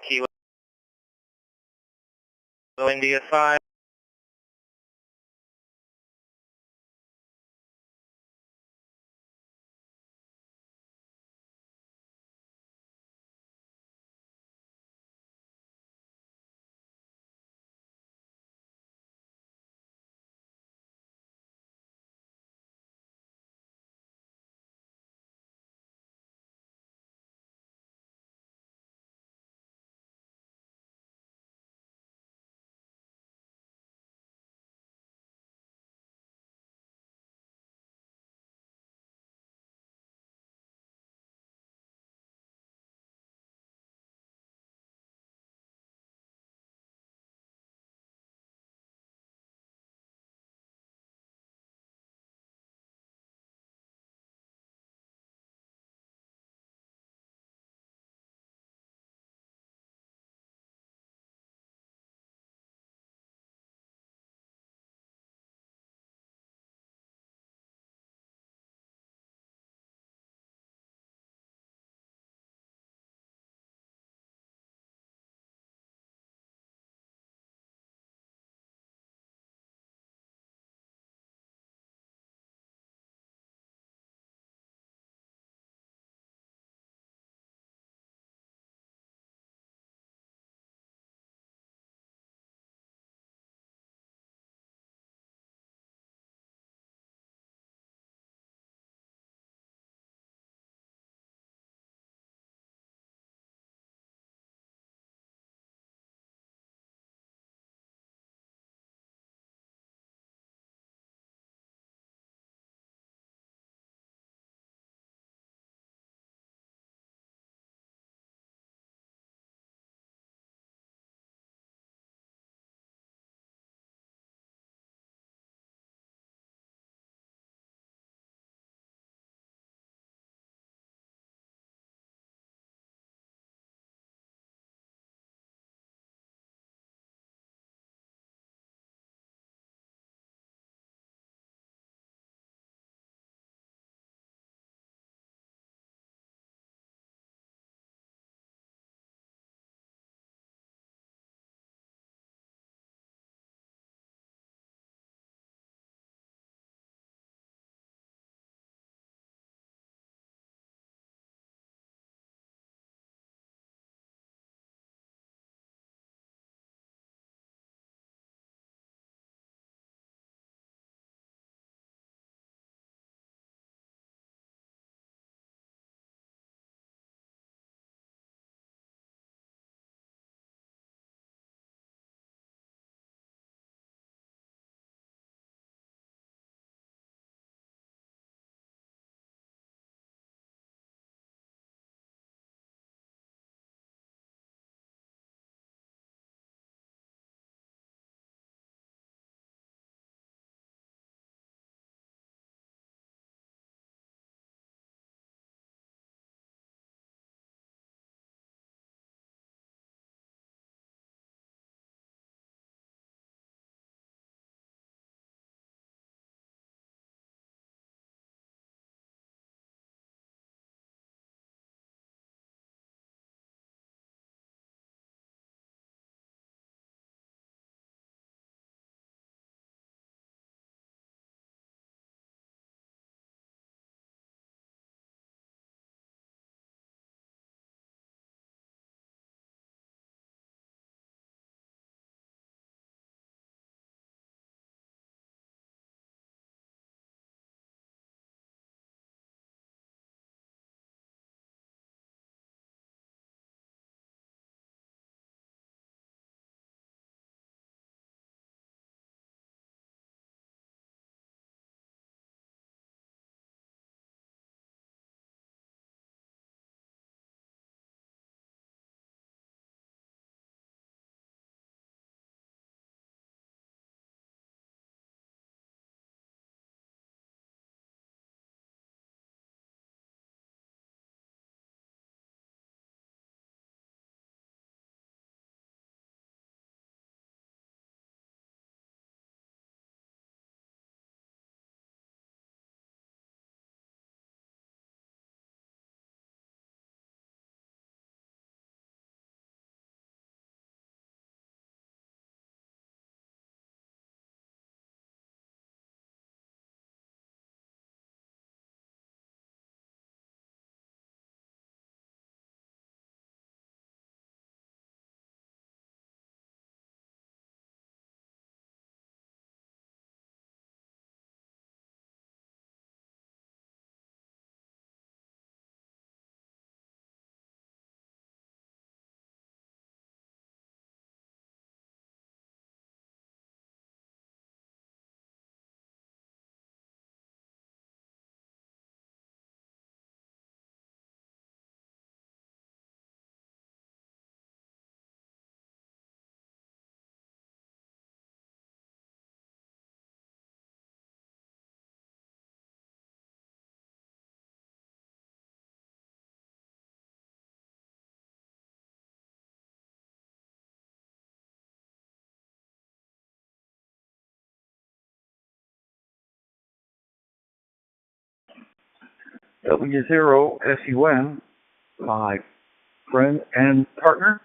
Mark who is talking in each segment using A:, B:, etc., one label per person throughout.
A: Kilo India 5. W0SUN, my friend and partner.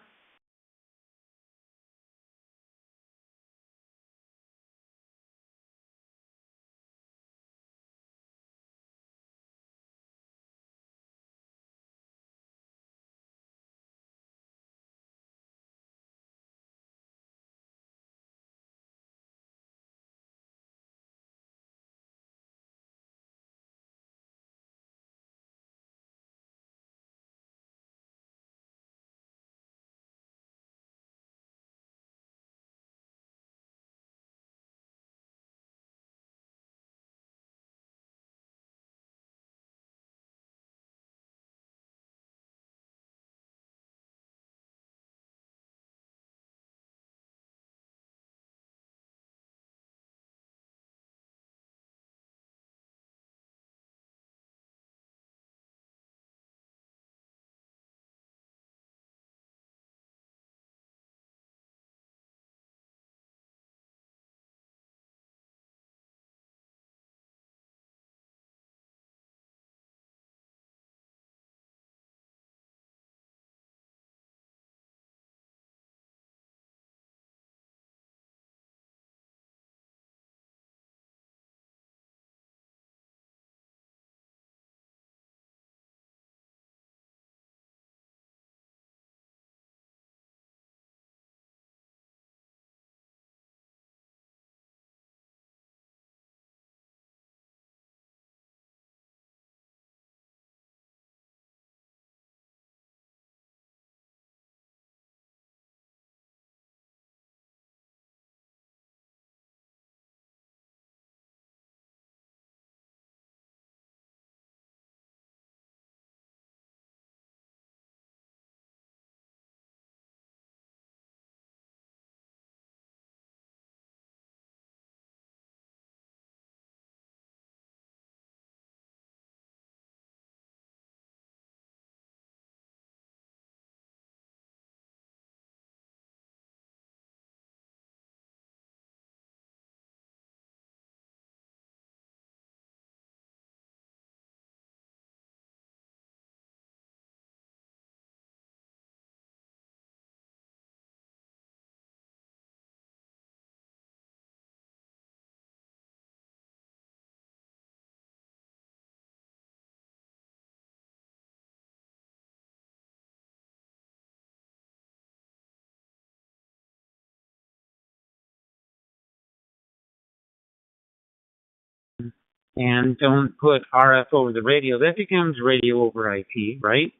B: And don't put RF over the radio. That becomes radio over IP, right?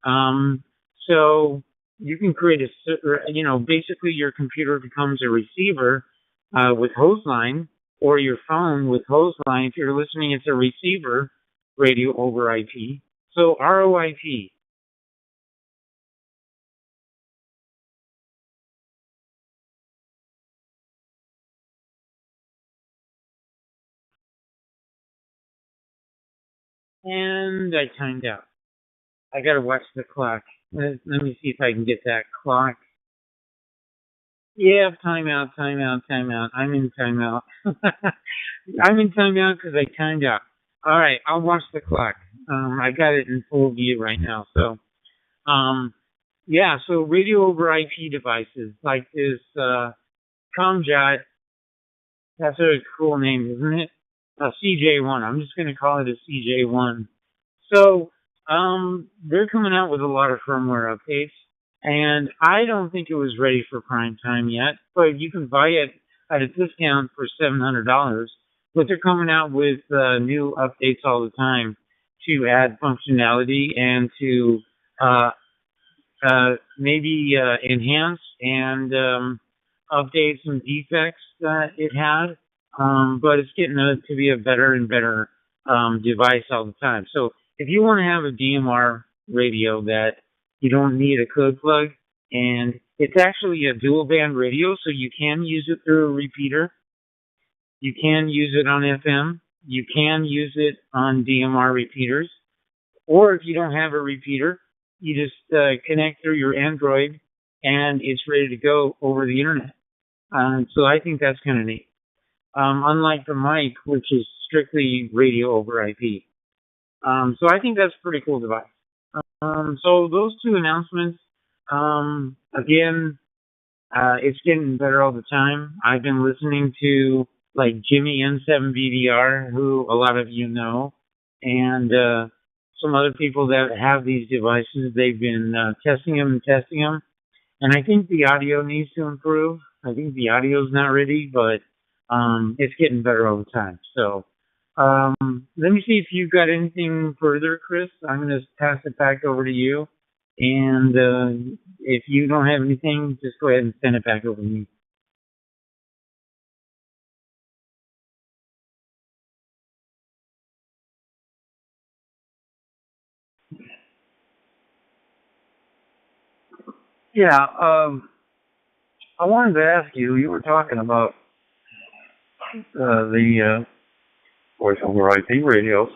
B: So you can create basically your computer becomes a receiver with hose line, or your phone with hose line. If you're listening, it's a receiver, radio over IP. So ROIP. And I timed out. I gotta watch the clock. Let me see if I can get that clock. Yeah, timeout, timeout, timeout. I'm in timeout. I'm in timeout because I timed out. All right, I'll watch the clock. I got it in full view right now. So, yeah, so radio over IP devices like this Comjot. That's a cool name, isn't it? CJ1. I'm just going to call it a CJ1. So, they're coming out with a lot of firmware updates. And I don't think it was ready for prime time yet, but you can buy it at a discount for $700. But they're coming out with new updates all the time to add functionality and to maybe enhance and update some defects that it had. But it's getting to be a better and better device all the time. So if you want to have a DMR radio that you don't need a code plug, and it's actually a dual band radio, so you can use it through a repeater. You can use it on FM. You can use it on DMR repeaters. Or if you don't have a repeater, you just connect through your Android, and it's ready to go over the internet. So I think that's kind of neat. Unlike the mic, which is strictly radio over IP. So I think that's a pretty cool device. So those two announcements, again, it's getting better all the time. I've been listening to like Jimmy N7BDR, who a lot of you know, and some other people that have these devices. They've been testing them and testing them, and I think the audio needs to improve. I think the audio's not ready, but it's getting better all the time. So let me see if you've got anything further, Chris. I'm going to pass it back over to you. And if you don't have anything, just go ahead and send it back over to me.
A: Yeah, I wanted to ask you, you were talking about the voice over IP radios.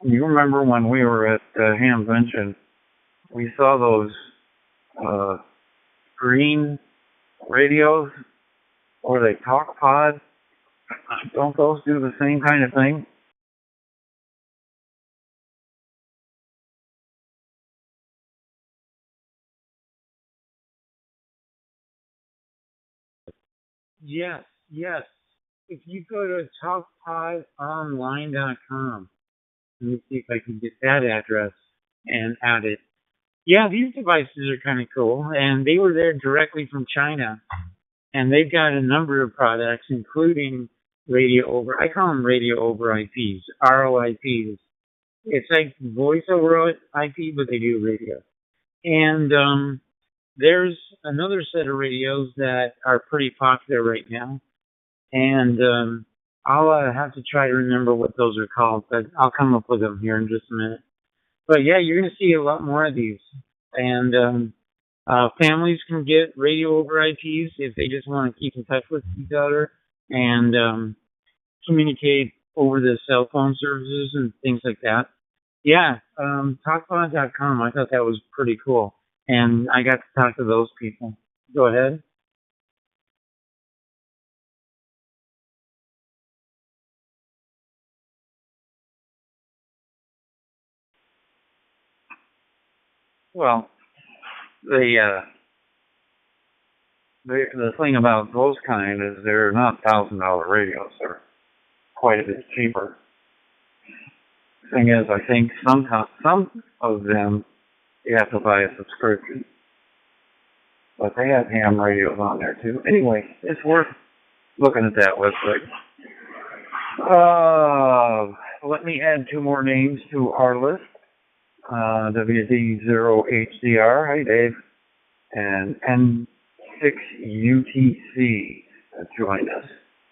A: You remember when we were at Hamvention, we saw those uh, green radios, or they talk pod? Don't those do the same kind of thing?
B: Yes, yes. If you go to talkpodonline.com, let me see if I can get that address and add it. Yeah, these devices are kind of cool, and they were there directly from China, and they've got a number of products, including radio over. I call them radio over IPs, ROIPs. It's like voice over IP, but they do radio. And there's another set of radios that are pretty popular right now, and I'll have to try to remember what those are called, but I'll come up with them here in just a minute. But yeah, you're going to see a lot more of these, and families can get radio over IPs if they just want to keep in touch with each other and communicate over the cell phone services and things like that. Yeah, talkpod.com. I thought that was pretty cool, and I got to talk to those people. Go ahead.
A: Well, the the thing about those kind is they're not $1,000 radios. They're quite a bit cheaper. Thing is, I think some of them you have to buy a subscription, but they have ham radios on there too. Anyway, it's worth looking at that website. Let me add two more names to our list. WD0HDR, hi Dave, and N6UTC joined us.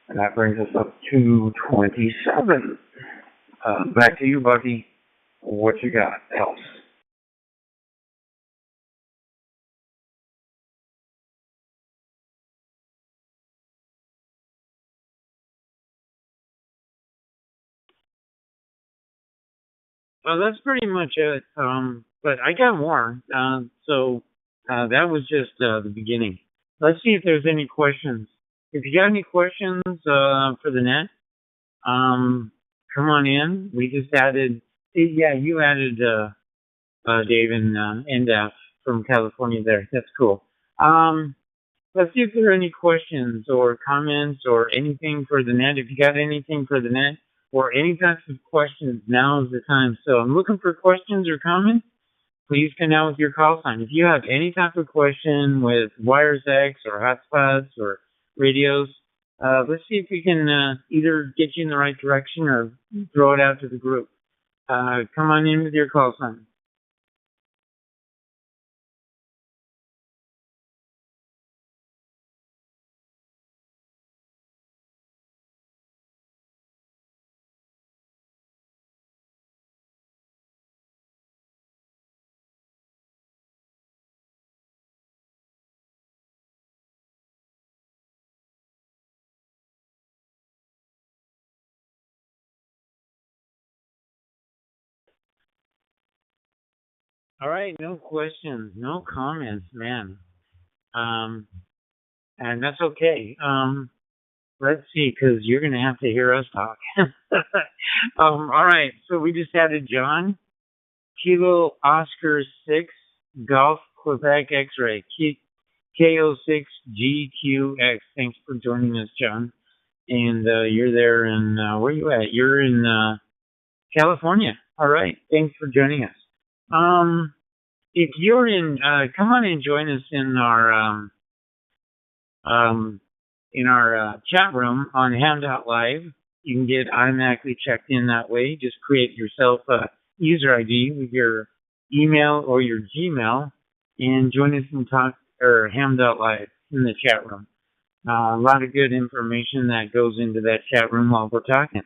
A: And that brings us up to 27. Back to you, Bucky. What you got else?
B: Well, that's pretty much it. But I got more. So that was just the beginning. Let's see if there's any questions. If you got any questions for the net, come on in. We just added. Yeah, you added Dave and NDAF from California there. That's cool. Let's see if there are any questions or comments or anything for the net. If you got anything for the net or any types of questions, now is the time. So I'm looking for questions or comments. Please come out with your call sign. If you have any type of question with WiresX or hotspots or radios, let's see if we can either get you in the right direction or throw it out to the group. Come on in with your call sign. All right, no questions, no comments, man. And that's okay. Let's see, because you're going to have to hear us talk. All right, so we just added John. Kilo Oscar 6 Golf Quebec X-Ray. KO6GQX. Thanks for joining us, John. And you're there in, where you at? You're in California. All right, thanks for joining us. If you're in, come on and join us in our chat room on Ham.live. You can get automatically checked in that way. Just create yourself a user ID with your email or your Gmail and join us in Ham.live in the chat room. A lot of good information that goes into that chat room while we're talking.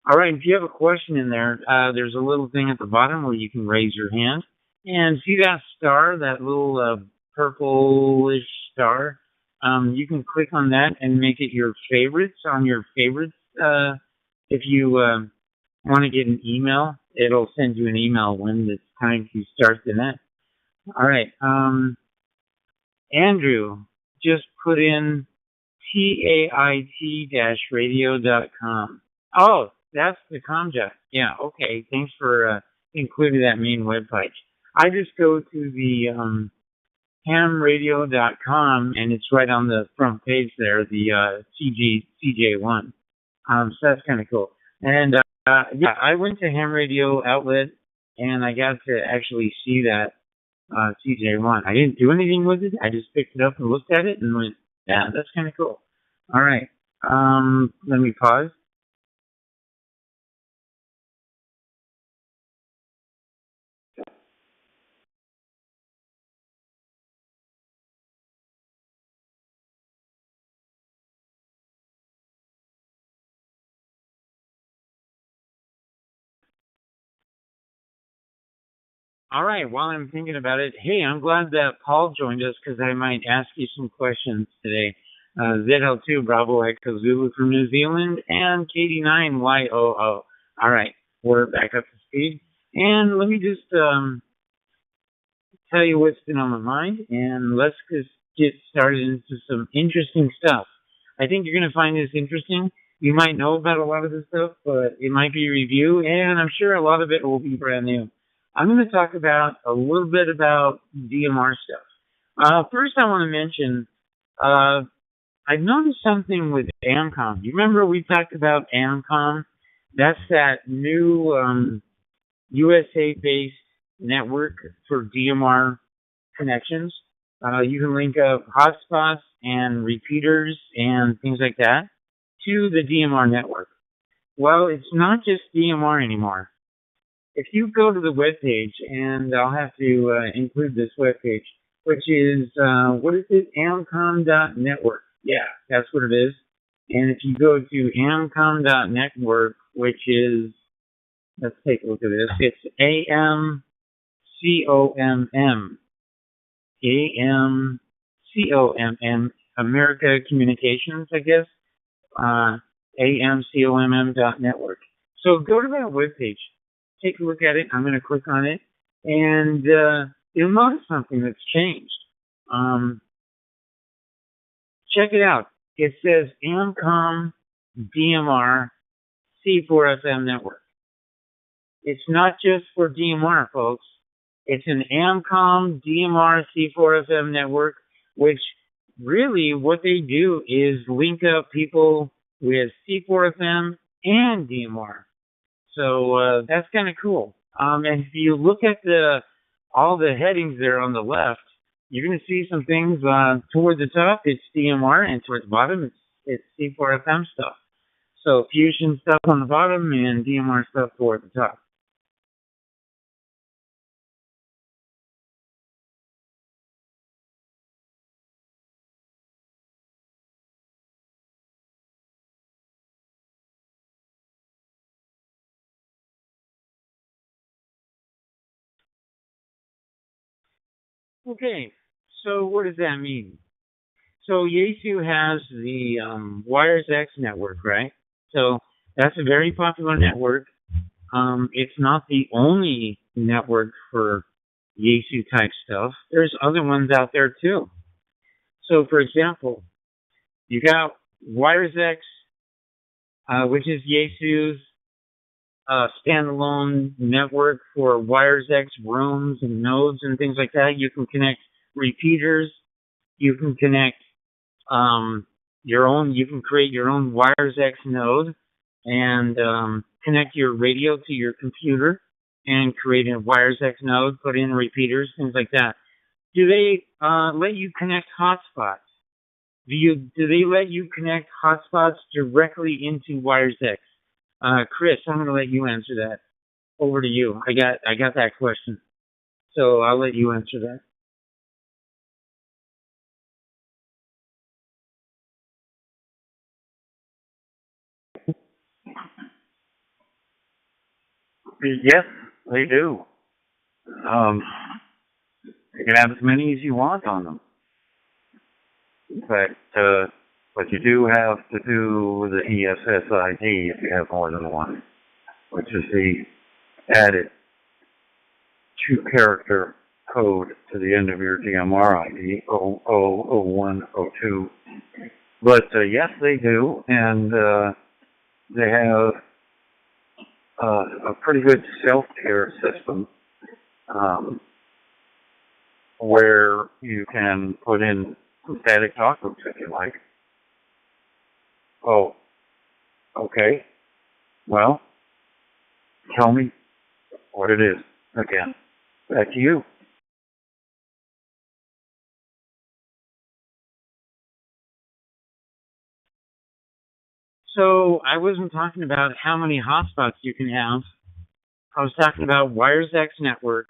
B: All right, if you have a question in there, there's a little thing at the bottom where you can raise your hand. And see that star, that little purplish star? You can click on that and make it your favorites on your favorites. If you want to get an email, it'll send you an email when it's time to start the net. All right. Andrew just put in tait-radio.com. Oh, that's the Comjack. Yeah, okay. Thanks for including that main webpage. I just go to the hamradio.com, and it's right on the front page there, the CJ1. So that's kind of cool. And yeah, I went to Ham Radio Outlet, and I got to actually see that CJ1. I didn't do anything with it. I just picked it up and looked at it and went, yeah, that's kind of cool. All right. Let me pause. All right, while I'm thinking about it, hey, I'm glad that Paul joined us because I might ask you some questions today. ZL2 Bravo Echo Zulu from New Zealand and KD9YOO. All right, we're back up to speed. And let me just tell you what's been on my mind, and let's just get started into some interesting stuff. I think you're going to find this interesting. You might know about a lot of this stuff, but it might be review, and I'm sure a lot of it will be brand new. I'm going to talk about a little bit about DMR stuff. First, I want to mention I've noticed something with AMCOM. You remember we talked about AMCOM? That's that new USA-based network for DMR connections. You can link up hotspots and repeaters and things like that to the DMR network. Well, it's not just DMR anymore. If you go to the webpage, and I'll have to include this webpage, which is, what is it? amcom.network. Yeah, that's what it is. And if you go to amcom.network, which is, let's take a look at this. It's AMCOMM. AMCOMM, America Communications, I guess. AMCOMM.network. So go to that webpage. Take a look at it. I'm going to click on it, and you'll notice something that's changed. Check it out. It says AMCOM DMR C4FM network. It's not just for DMR, folks. It's an AMCOM DMR C4FM network, which really what they do is link up people with C4FM and DMR. So that's kind of cool. And if you look at all the headings there on the left, you're going to see some things toward the top. It's DMR, and towards the bottom, it's C4FM stuff. So Fusion stuff on the bottom and DMR stuff toward the top. Okay, so what does that mean? So Yaesu has the WiresX network, right? So that's a very popular network. It's not the only network for Yaesu type stuff. There's other ones out there too. So for example, you got WiresX, which is Yaesu's standalone network for WiresX rooms and nodes and things like that. You can connect repeaters. You can connect you can create your own WiresX node and connect your radio to your computer and create a WiresX node, put in repeaters, things like that. Do they let you connect hotspots? Do they let you connect hotspots directly into WiresX? Chris, I'm going to let you answer that. Over to you. I got that question, so I'll let you answer that.
A: Yes, they do. You can have as many as you want on them. But you do have to do the ESSID if you have more than one, which is the added 2-character code to the end of your DMR ID, 000102. But yes, they do, and they have a pretty good self-care system where you can put in some static talk groups if you like. Oh, okay. Well, tell me what it is again. Back to you.
B: So I wasn't talking about how many hotspots you can have. I was talking about WiresX network,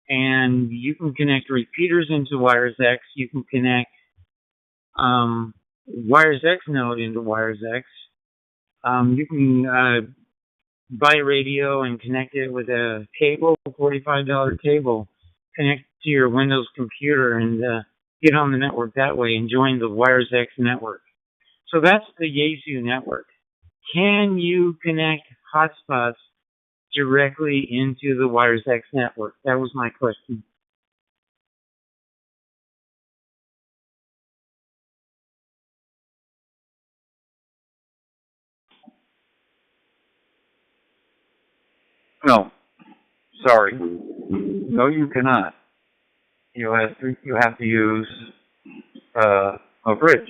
B: and you can connect repeaters into WiresX. You can connect WiresX node into WiresX. You can buy a radio and connect it with a cable, $45 cable, connect to your Windows computer and get on the network that way and join the WiresX network. So that's the Yaesu network. Can you connect hotspots directly into the WiresX network? That was my question.
A: No, sorry. No, you cannot. You have to use a bridge,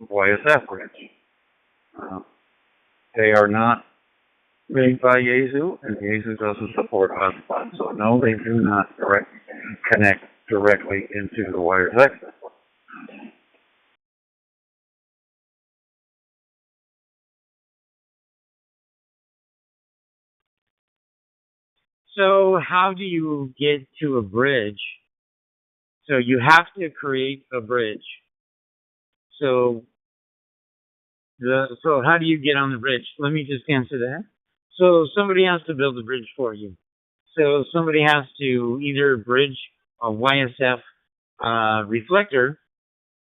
A: YSF bridge. They are not made by Yaesu, and Yaesu doesn't support hotspots. So no, they do not connect directly into the WiresX network.
B: So how do you get to a bridge? So you have to create a bridge. So how do you get on the bridge? Let me just answer that. So somebody has to build a bridge for you. So somebody has to either bridge a YSF reflector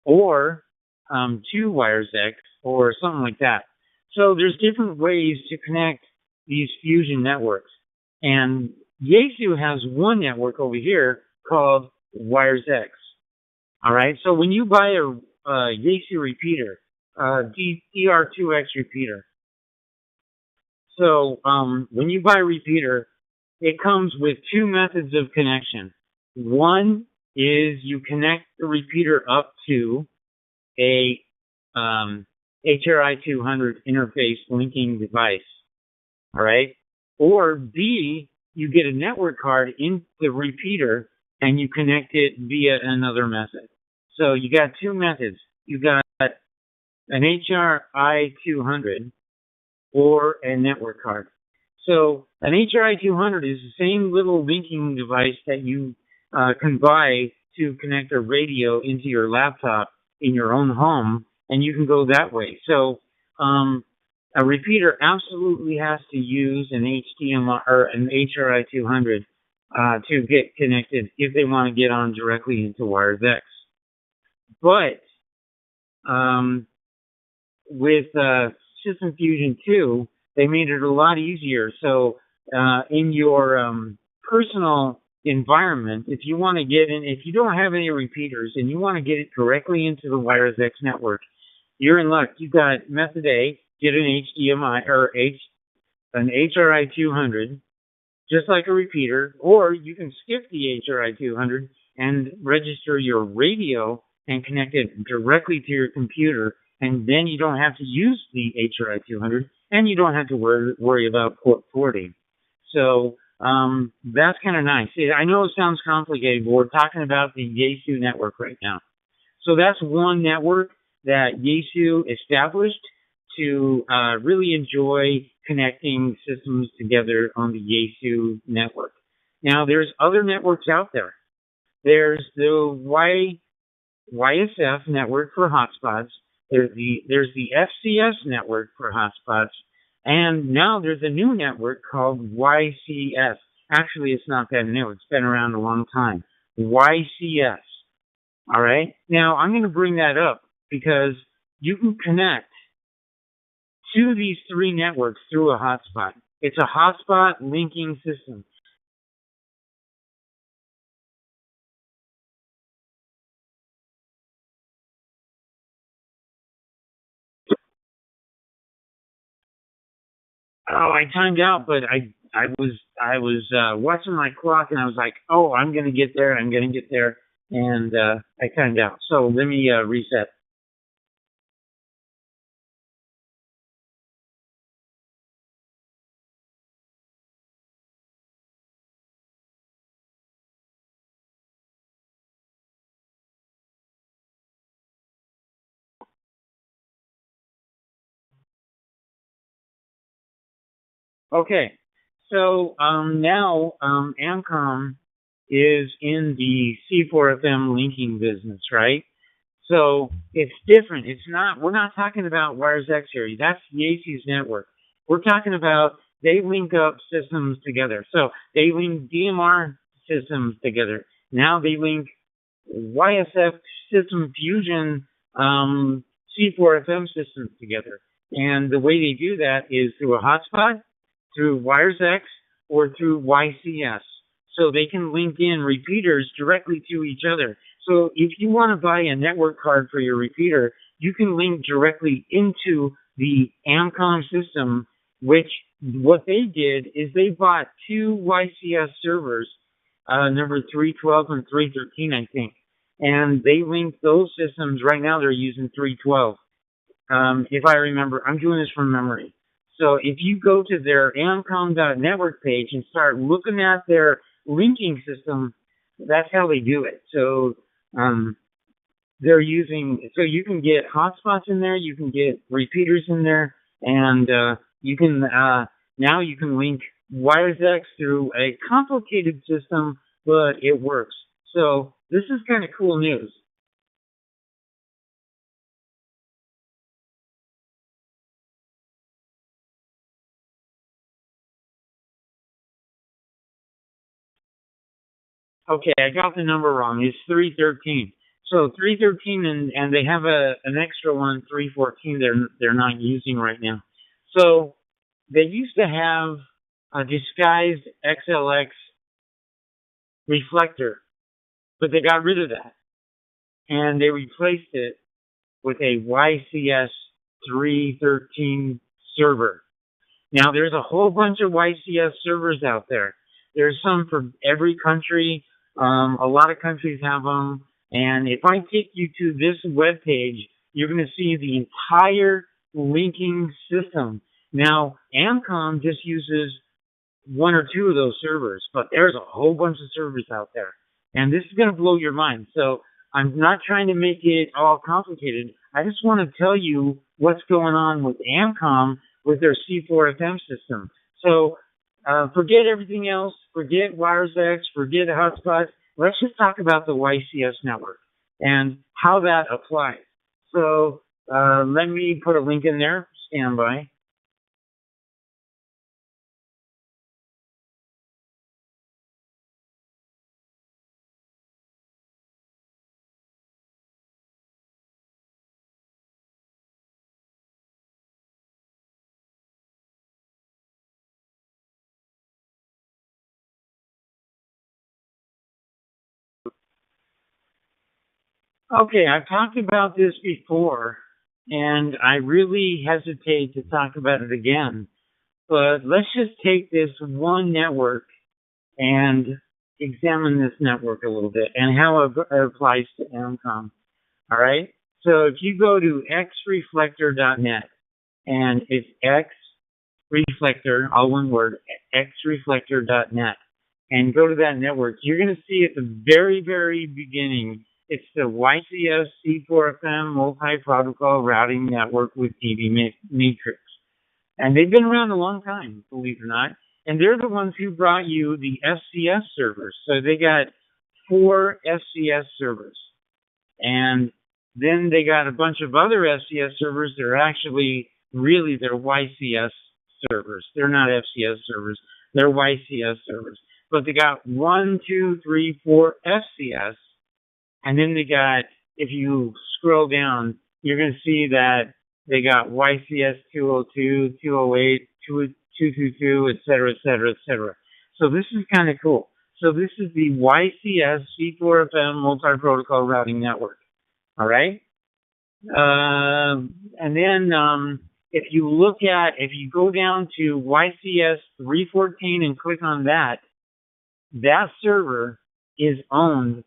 B: or to WiresX or something like that. So there's different ways to connect these fusion networks. And Yaesu has one network over here called WiresX. All right. So when you buy a Yaesu repeater, DR2X repeater. So when you buy a repeater, it comes with two methods of connection. One is you connect the repeater up to a HRI 200 interface linking device. All right. Or B, you get a network card in the repeater and you connect it via another method. So you got two methods. You got an HRI 200 or a network card. So an HRI 200 is the same little linking device that you can buy to connect a radio into your laptop in your own home, and you can go that way. So a repeater absolutely has to use an HDMI or an HRI 200 to get connected if they want to get on directly into WiresX. But with System Fusion 2, they made it a lot easier. So in your personal environment, if you want to get in, if you don't have any repeaters and you want to get it directly into the WiresX network, you're in luck. You got method A, get an HDMI or an HRI 200, just like a repeater, or you can skip the HRI 200 and register your radio and connect it directly to your computer, and then you don't have to use the HRI 200, and you don't have to worry about port 40. So that's kind of nice. I know it sounds complicated, but we're talking about the Yaesu network right now. So that's one network that Yaesu established to really enjoy connecting systems together on the Yaesu network. Now, there's other networks out there. There's the YSF network for hotspots. There's the FCS network for hotspots. And now there's a new network called YCS. Actually, it's not that new. It's been around a long time. YCS. All right. Now I'm going to bring that up because you can connect to these three networks through a hotspot. It's a hotspot linking system. Oh, I timed out, but I was watching my clock and I was like, oh, I'm going to get there. I'm going to get there, and I timed out. So let me reset. Okay. So now AMCOM is in the C4FM linking business, right? So it's different. It's not. We're not talking about WiresX here. That's Yaesu's network. We're talking about they link up systems together. So they link DMR systems together. Now they link YSF system fusion C4FM systems together. And the way they do that is through a hotspot, through WiresX, or through YCS. So they can link in repeaters directly to each other. So if you want to buy a network card for your repeater, you can link directly into the AMCOM system, which what they did is they bought two YCS servers, number 312 and 313, I think. And they linked those systems. Right now they're using 312. If I remember, I'm doing this from memory. So if you go to their amcom.network page and start looking at their linking system, that's how they do it. So they're using, so you can get hotspots in there, you can get repeaters in there, and you can now you can link WiresX through a complicated system, but it works. So this is kind of cool news. Okay, I got the number wrong. It's 313. So 313, and they have an extra one, 314. They're not using right now. So they used to have a disguised XLX reflector, but they got rid of that, and they replaced it with a YCS 313 server. Now there's a whole bunch of YCS servers out there. There's some for every country. A lot of countries have them. And if I take you to this web page, you're going to see the entire linking system. Now, AMCOM just uses one or two of those servers, but there's a whole bunch of servers out there. And this is going to blow your mind. So I'm not trying to make it all complicated. I just want to tell you what's going on with AMCOM with their C4FM system. So forget everything else. Forget WiresX. Forget hotspots. Let's just talk about the YCS network and how that applies. So let me put a link in there. Stand by. Okay, I've talked about this before, and I really hesitate to talk about it again. But let's just take this one network and examine this network a little bit and how it applies to AMCOM. All right. So if you go to xreflector.net, and it's xreflector, all one word, xreflector.net, and go to that network, you're going to see at the very, very beginning, it's the YCS C4FM multi-protocol routing network with DB Matrix. And they've been around a long time, believe it or not. And they're the ones who brought you the FCS servers. So they got 4 FCS servers. And then they got a bunch of other FCS servers that are actually, really, they're YCS servers. They're not FCS servers. They're YCS servers. But they got 1, 2, 3, 4 FCS. And then they got, if you scroll down, you're going to see that they got YCS 202, 208, 222, et cetera, et cetera, et cetera. So this is kind of cool. So this is the YCS C4FM multi-protocol routing network. All right? And then if you go down to YCS 314 and click on that, that server is owned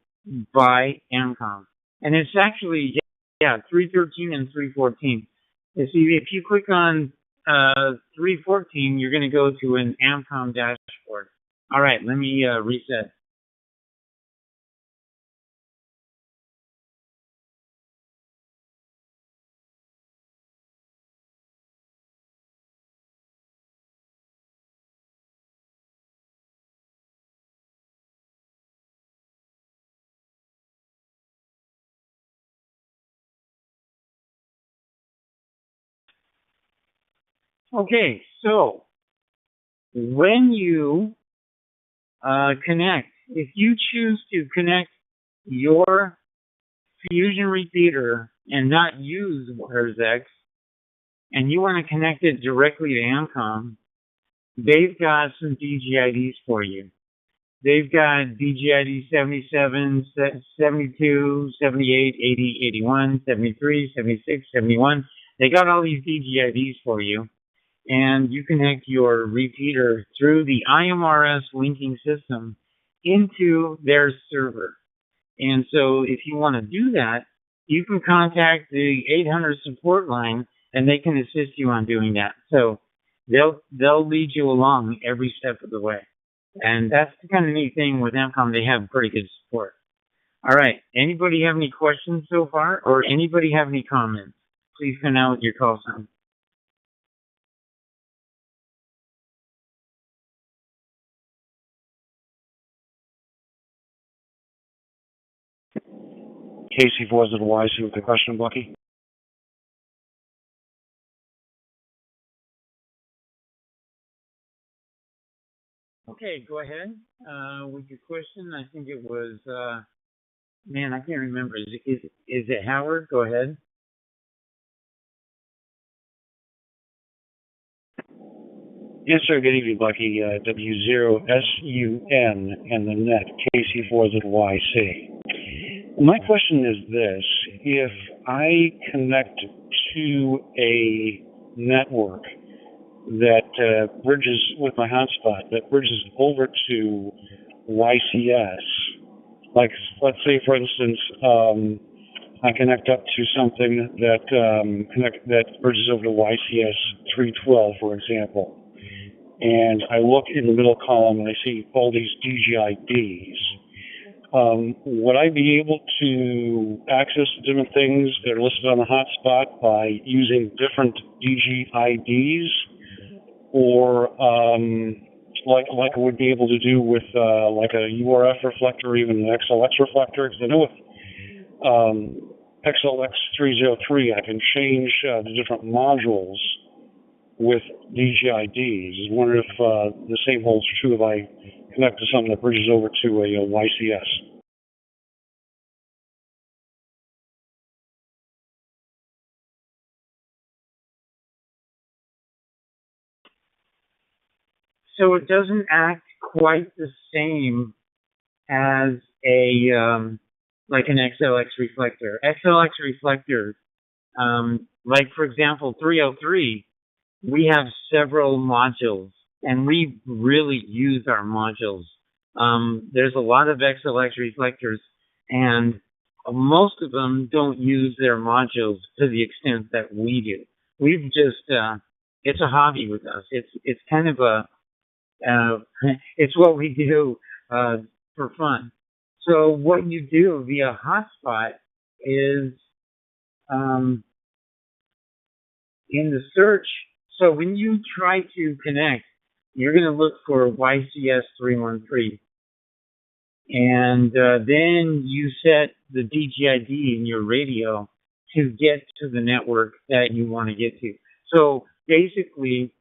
B: by AMCOM. And it's actually, 313 and 314. If you click on 314, you're going to go to an AMCOM dashboard. All right, let me reset. Okay, so when you connect, if you choose to connect your Fusion repeater and not use WiresX, and you want to connect it directly to AMCOM, they've got some DGIDs for you. They've got DGID 77, 72, 78, 80, 81, 73, 76, 71. They got all these DGIDs for you. And you connect your repeater through the IMRS linking system into their server. And so if you want to do that, you can contact the 800 support line and they can assist you on doing that. So they'll lead you along every step of the way. And that's the kind of neat thing with AMCOM. They have pretty good support. All right. Anybody have any questions so far, or anybody have any comments? Please come out with your call sign.
C: KC4ZY with the question, Bucky.
B: Okay, go ahead with your question. I think it was, man, I can't remember. Is it Howard? Go ahead.
C: Yes, sir. Good evening, Bucky. W0SUN and the net, KC4ZYC. My question is this. If I connect to a network that bridges with my hotspot, that bridges over to YCS, like let's say, for instance, I connect up to something that bridges over to YCS 312, for example, and I look in the middle column and I see all these DGIDs. Would I be able to access different things that are listed on the hotspot by using different DGIDs, or like I would be able to do with like a URF reflector or even an XLX reflector? Because I know with XLX 303 I can change the different modules with DGIDs. I wonder if the same holds true if I connect to something that bridges over to a YCS.
B: So it doesn't act quite the same as a like an XLX reflector. XLX reflector Like, for example, 303, we have several modules, and we really use our modules. There's a lot of XLX reflectors, and most of them don't use their modules to the extent that we do. We've just, it's a hobby with us. It's kind of a, it's what we do, for fun. So what you do via hotspot is, in the search, so when you try to connect, you're going to look for YCS313. And then you set the DGID in your radio to get to the network that you want to get to. So basically,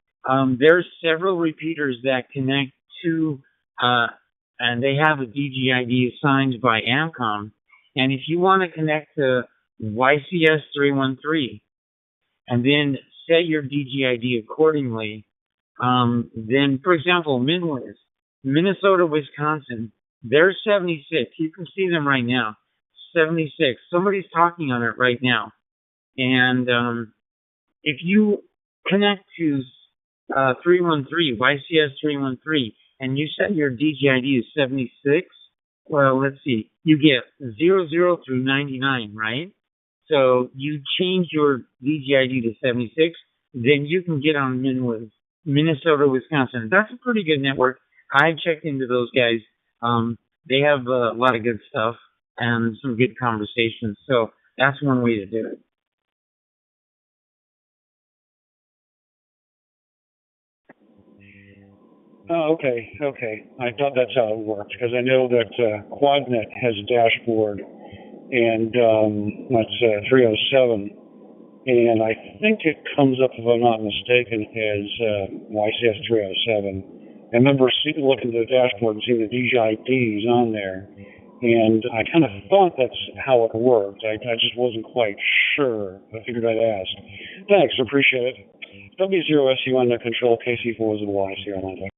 B: there's several repeaters that connect to, and they have a DGID assigned by AMCOM. And if you want to connect to YCS313, and then set your DGID accordingly, then, for example, MinWiz, Minnesota, Wisconsin, they're 76. You can see them right now. 76. Somebody's talking on it right now. And if you connect to 313, YCS 313, and you set your DGID to 76, well, let's see, you get 00 through 99, right? So you change your DGID to 76, then you can get on MinWiz, Minnesota, Wisconsin. That's a pretty good network. I've checked into those guys. They have a lot of good stuff and some good conversations. So that's one way to do it.
C: Oh, okay. I thought that's how it worked, because I know that QuadNet has a dashboard, and that's 307, and I think it comes up, if I'm not mistaken, as YCS 307. I remember looking at the dashboard and seeing the DGIDs on there, and I kind of thought that's how it worked. I just wasn't quite sure. I figured I'd ask. Thanks, appreciate it. W0SU under control, KC4 is the YC on.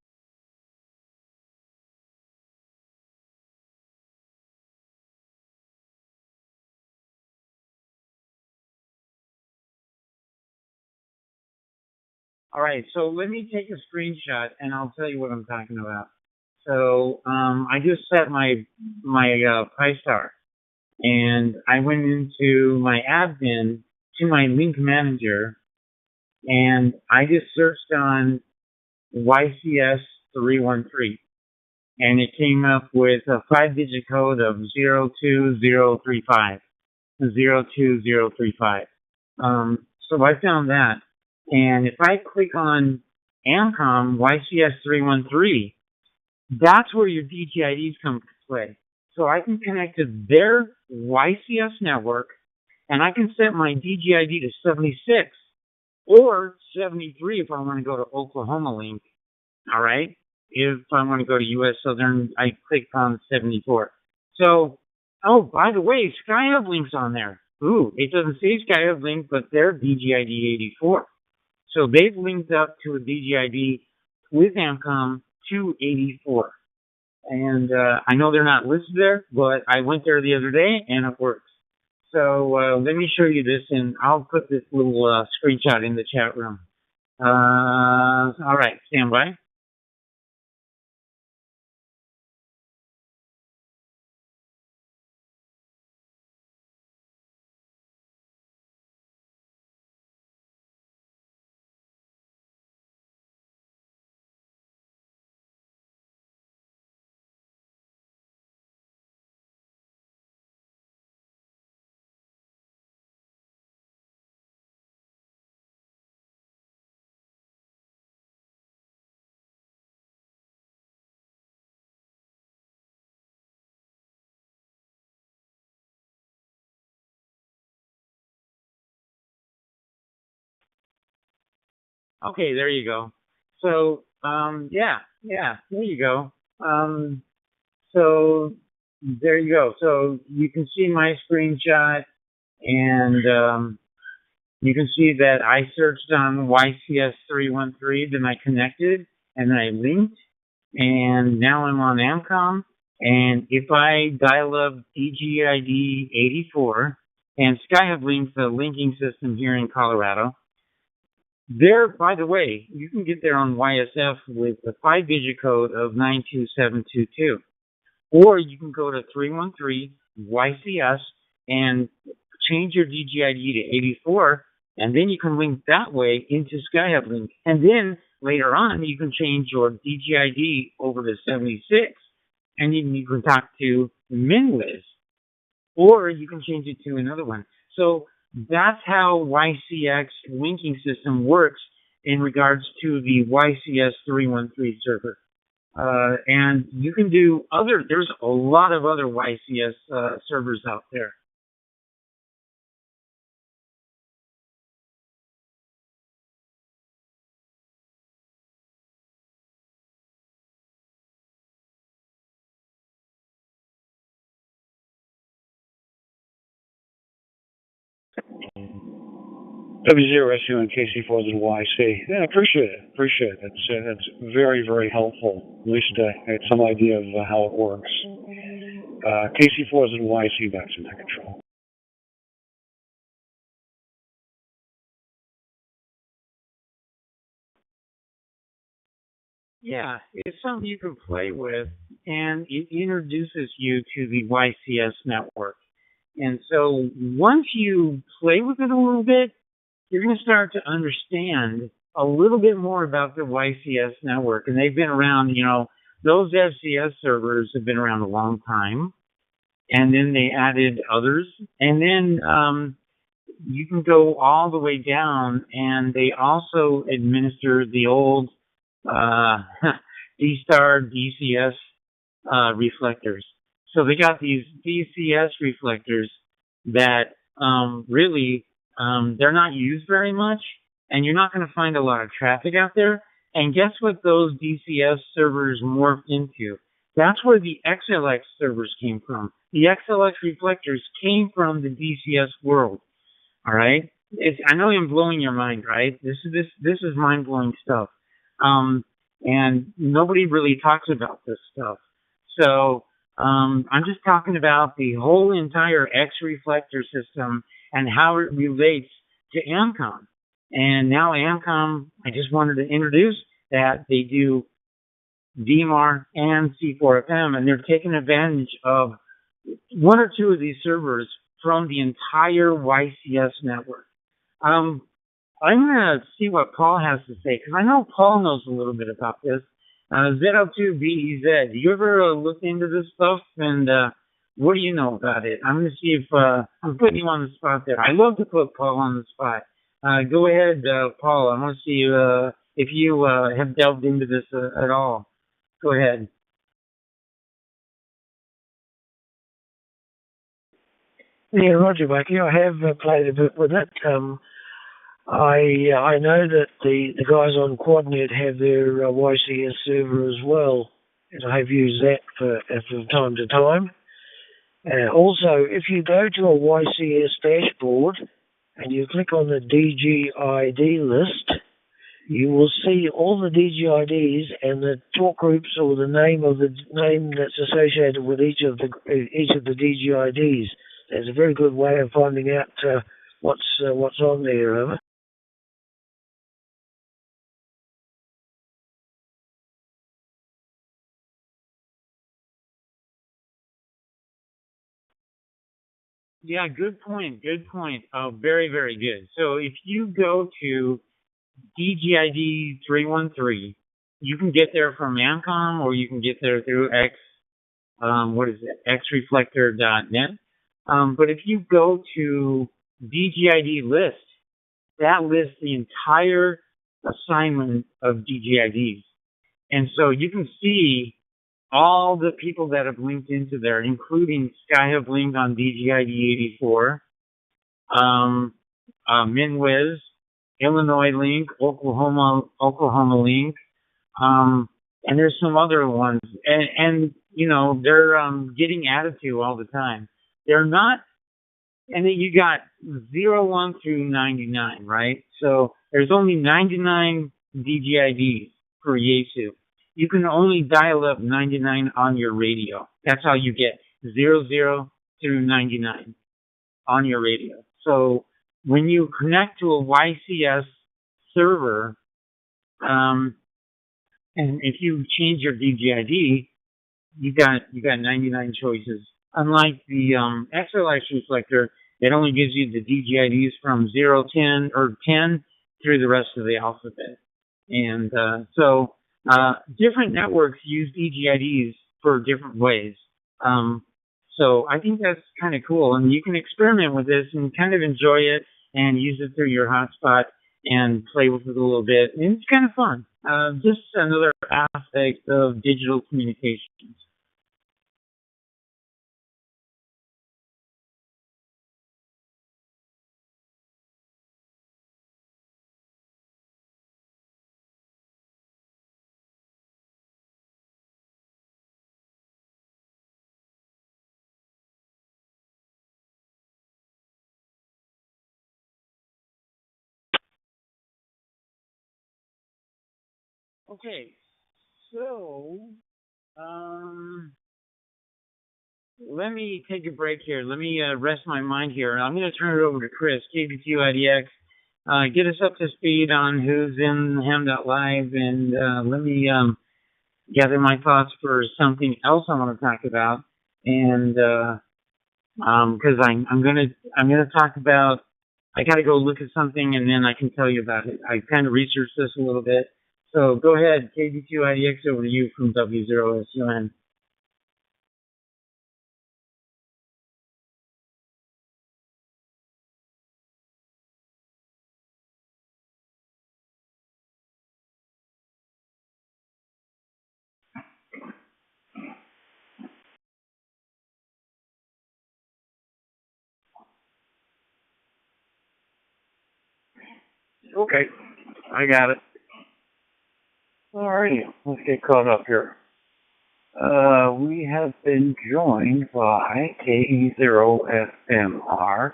B: All right, so let me take a screenshot and I'll tell you what I'm talking about. So I just set my Pi-Star, and I went into my admin to my link manager, and I just searched on YCS 313, and it came up with a 5-digit code of 02035. 02035. So I found that. And if I click on AMCOM YCS 313, that's where your DGIDs come into play. So I can connect to their YCS network, and I can set my DGID to 76 or 73 if I want to go to Oklahoma Link. All right? If I want to go to US Southern, I click on 74. So, oh, by the way, SkyHub Link's on there. Ooh, it doesn't say SkyHub Link, but they're DGID 84. So they've linked up to a DGID with AMCOM to 84. And I know they're not listed there, but I went there the other day and it works. So let me show you this, and I'll put this little screenshot in the chat room. All right, stand by. Okay, there you go. So, yeah, there you go. So, there you go. So, you can see my screenshot, and you can see that I searched on YCS 313, then I connected, and then I linked, and now I'm on AMCOM. And if I dial up DGID 84, and Skyhub Link, the linking system here in Colorado. There, by the way, you can get there on YSF with the 5-digit code of 92722. Or you can go to 313 YCS and change your DGID to 84, and then you can link that way into Skyhub Link. And then later on, you can change your DGID over to 76, and you can talk to MinWiz, or you can change it to another one. So that's how YCX linking system works in regards to the YCS 313 server. And you can do there's a lot of other YCS servers out there.
C: W0SU and KC4ZYC. Yeah, appreciate it. That's very, very helpful. At least I had some idea of how it works. KC4ZYC back to my control.
B: Yeah, it's something you can play with, and it introduces you to the YCS network. And so once you play with it a little bit, you're going to start to understand a little bit more about the YCS network. And they've been around, those FCS servers have been around a long time. And then they added others. And then you can go all the way down, and they also administer the old D-Star DCS reflectors. So they got these DCS reflectors that really they're not used very much, and you're not going to find a lot of traffic out there. And guess what those DCS servers morph into? That's where the XLX servers came from. The XLX reflectors came from the DCS world. All right, I know I'm blowing your mind, right? This is mind-blowing stuff, and nobody really talks about this stuff. So I'm just talking about the whole entire X reflector system and how it relates to AMCOM. And now AMCOM, I just wanted to introduce that they do DMAR and C4FM, and they're taking advantage of one or two of these servers from the entire YCS network. I'm going to see what Paul has to say, because I know Paul knows a little bit about this. Z02BEZ, you ever looked into this stuff, and what do you know about it? I'm going to see if I'm putting you on the spot there. I love to put Paul on the spot. Go ahead, Paul. I want to see if you have delved into this at all. Go ahead.
D: Yeah, Roger, Bucky. I have played a bit with it. I know that the guys on QuadNet have their YCS server as well, and I have used that from time to time. Also, if you go to a YCS dashboard and you click on the DGID list, you will see all the DGIDs and the talk groups or the name that's associated with each of the DGIDs. That's a very good way of finding out what's on there. Over.
B: Yeah, good point. Very, very good. So if you go to DGID 313, you can get there from AMCOM, or you can get there through xreflector.net. But if you go to DGID list, that lists the entire assignment of DGIDs. And so you can see all the people that have linked into there, including Skyhub Link on DGID 84, MinWiz, Illinois Link, Oklahoma Link, and there's some other ones, and they're getting added to all the time. They're not, and then you got 01 through 99, right? So there's only 99 DGIDs for Yaesu. You can only dial up 99 on your radio. That's how you get 00 through 99. on your radio. So when you connect to a YCS server, and if you change your DGID, you got 99 choices. Unlike the XLX reflector, it only gives you the DGIDs from 0, 10, or 10 through the rest of the alphabet. And so different networks use DGIDs for different ways. So I think that's kind of cool. And you can experiment with this and kind of enjoy it and use it through your hotspot and play with it a little bit. And it's kind of fun. Just another aspect of digital communications. Okay, so let me take a break here. Let me rest my mind here. I'm going to turn it over to Chris, KBQIDX. Get us up to speed on who's in Ham.Live, and let me gather my thoughts for something else I want to talk about. And because I'm gonna talk about, I got to go look at something, and then I can tell you about it. I kind of researched this a little bit. So go ahead, KBQIDX, over to you from W0SUN.
A: Okay, I got it. Alrighty, let's get caught up here. We have been joined by KE0FMR,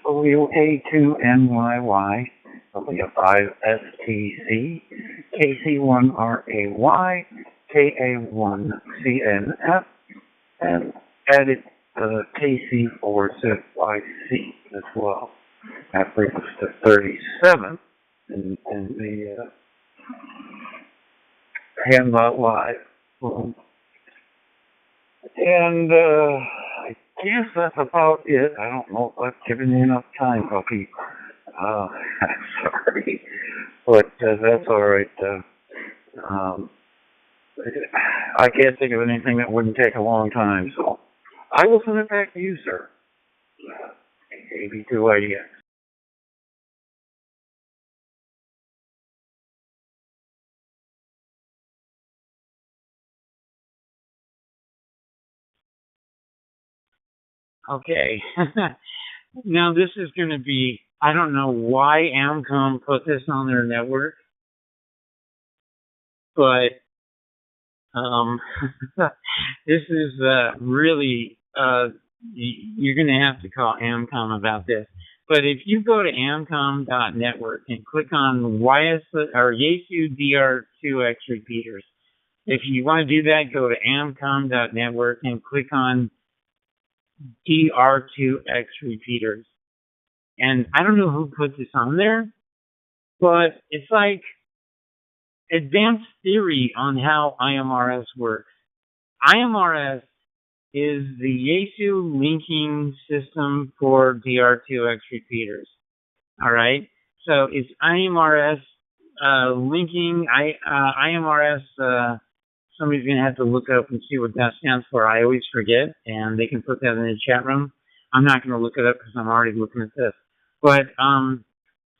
A: WA2NYY, W5STC, KC1RAY, KA1CNF, and added KC4ZYC as well. That brings us to 37 in the Ham.Live. And I guess that's about it. I don't know if I've given you enough time, puppy. Sorry. But that's all right. I can't think of anything that wouldn't take a long time, so I will send it back to you, sir. AB2IDX.
B: Okay. Now this is going to be, I don't know why Amcom put this on their network, but this is really, you're going to have to call Amcom about this. But if you go to amcom.network and click on Yaesu DR2X repeaters, if you want to do that, go to amcom.network and click on DR2X repeaters. And I don't know who put this on there, but it's like advanced theory on how IMRS works. IMRS is the Yaesu linking system for DR2X repeaters. All right? So it's IMRS linking, IMRS, somebody's going to have to look up and see what that stands for. I always forget, and they can put that in the chat room. I'm not going to look it up because I'm already looking at this. But,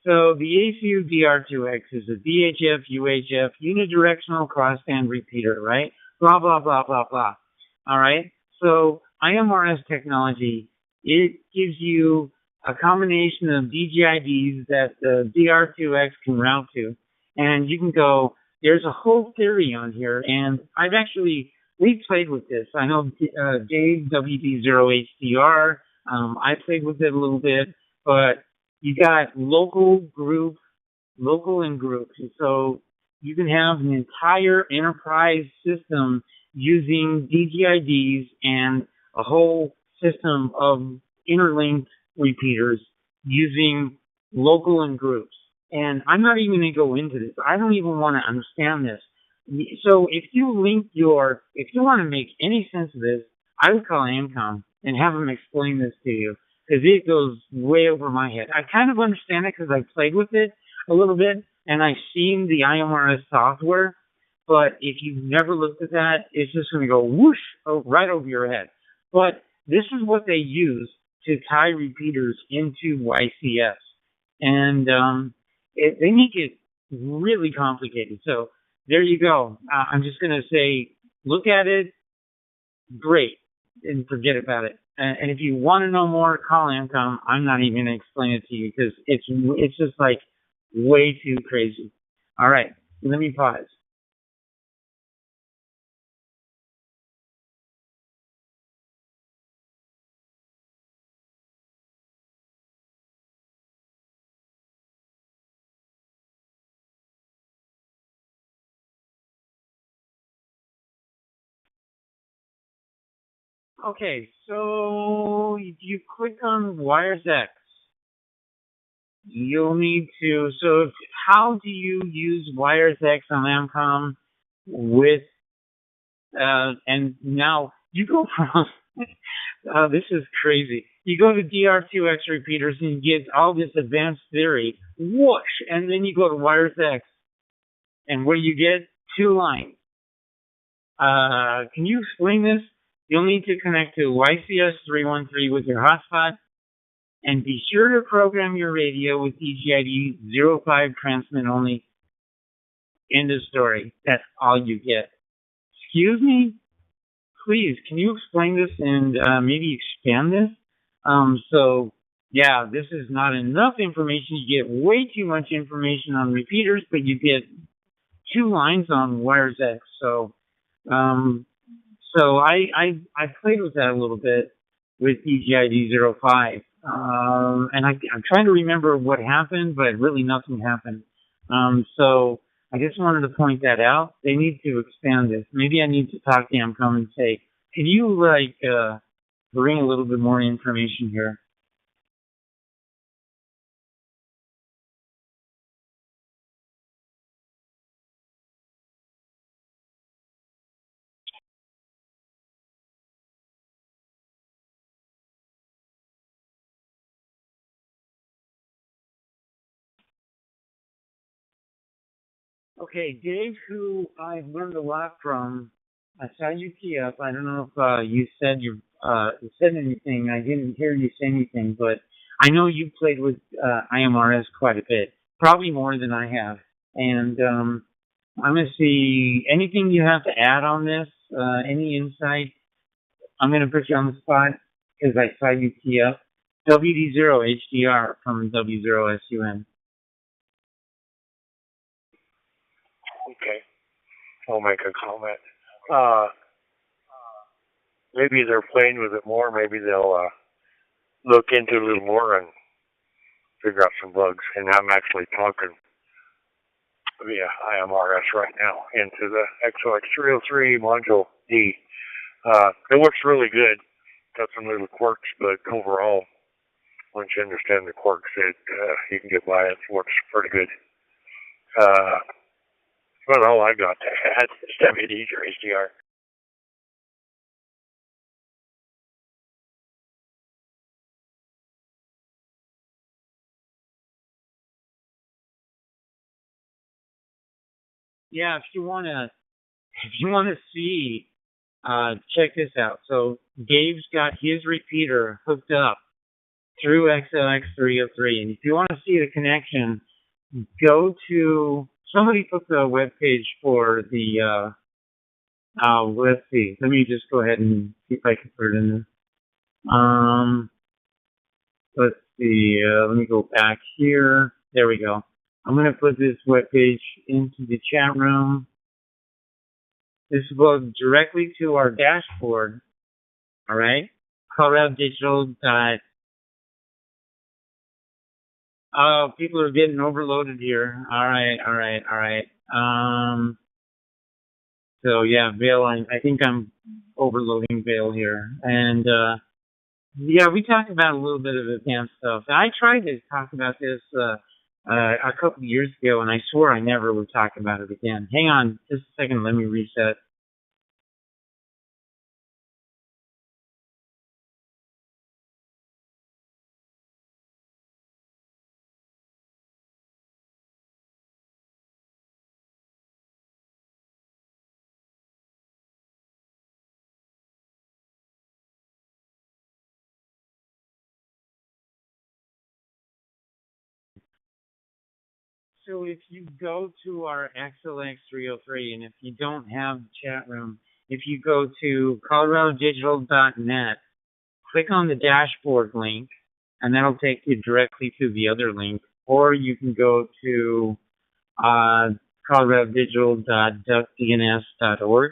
B: so the Yaesu DR2X is a VHF, UHF, unidirectional crossband repeater, right? Blah, blah, blah, blah, blah. All right? So IMRS technology, it gives you a combination of DGIDs that the DR2X can route to. And you can go, there's a whole theory on here, and we've played with this. I know Dave, WD0HDR, I played with it a little bit, but you got local and groups. And so you can have an entire enterprise system using DGIDs and a whole system of interlinked repeaters using local and groups. And I'm not even going to go into this. I don't even want to understand this. So if you want to make any sense of this, I would call AMCOM and have them explain this to you, because it goes way over my head. I kind of understand it because I played with it a little bit and I've seen the IMRS software, but if you've never looked at that, it's just going to go whoosh right over your head. But this is what they use to tie repeaters into YCS. And they make it really complicated. So there you go. I'm just going to say, look at it, great, and forget about it. And if you want to know more, call AMCOM. I'm not even going to explain it to you because it's just like way too crazy. All right, let me pause. Okay, so if you click on WiresX, you'll need to. So how do you use WiresX on AMCOM with? And now you go from. This is crazy. You go to DR2X repeaters and you get all this advanced theory, whoosh, and then you go to WiresX, and what do you get? 2 lines. Can you explain this? You'll need to connect to YCS 313 with your hotspot, and be sure to program your radio with EGID 05 transmit only. End of story. That's all you get. Excuse me? Please, can you explain this and maybe expand this? So, yeah, this is not enough information. You get way too much information on repeaters, but you get 2 lines on WiresX. So, I played with that a little bit with EGID 05. And I'm trying to remember what happened, but really nothing happened. So I just wanted to point that out. They need to expand this. Maybe I need to talk to AMCOM and say, can you bring a little bit more information here? Okay, Dave, who I've learned a lot from, I saw you key up. I don't know if you said you said anything. I didn't hear you say anything, but I know you played with IMRS quite a bit, probably more than I have. And I'm going to see anything you have to add on this, any insight. I'm going to put you on the spot because I saw you key up. WD0 HDR from W0SUN.
E: Okay, I'll make a comment. Maybe they're playing with it more. Maybe they'll look into it a little more and figure out some bugs. And I'm actually talking via IMRS right now into the XOX303 module D. It works really good. Got some little quirks, but overall, once you understand the quirks, you can get by. It works pretty good. Well, all I got to add is WD or HDR.
B: Yeah, if you wanna see, check this out. So Dave's got his repeater hooked up through XLX303, and if you want to see the connection, go to somebody put the web page for the. Let's see. Let me just go ahead and see if I can put it in there. Let's see. Let me go back here. There we go. I'm going to put this web page into the chat room. This goes directly to our dashboard. All right. Colorado Digital. Oh, people are getting overloaded here. All right. So yeah, Vail. I think I'm overloading Vail here, and Yeah, we talked about a little bit of advanced stuff. I tried to talk about this a couple of years ago, and I swore I never would talk about it again. Hang on just a second. Let me reset. So if you go to our XLX 303, and if you don't have the chat room, if you go to coloradodigital.net, click on the dashboard link, and that'll take you directly to the other link. Or you can go to coloradodigital.duckdns.org,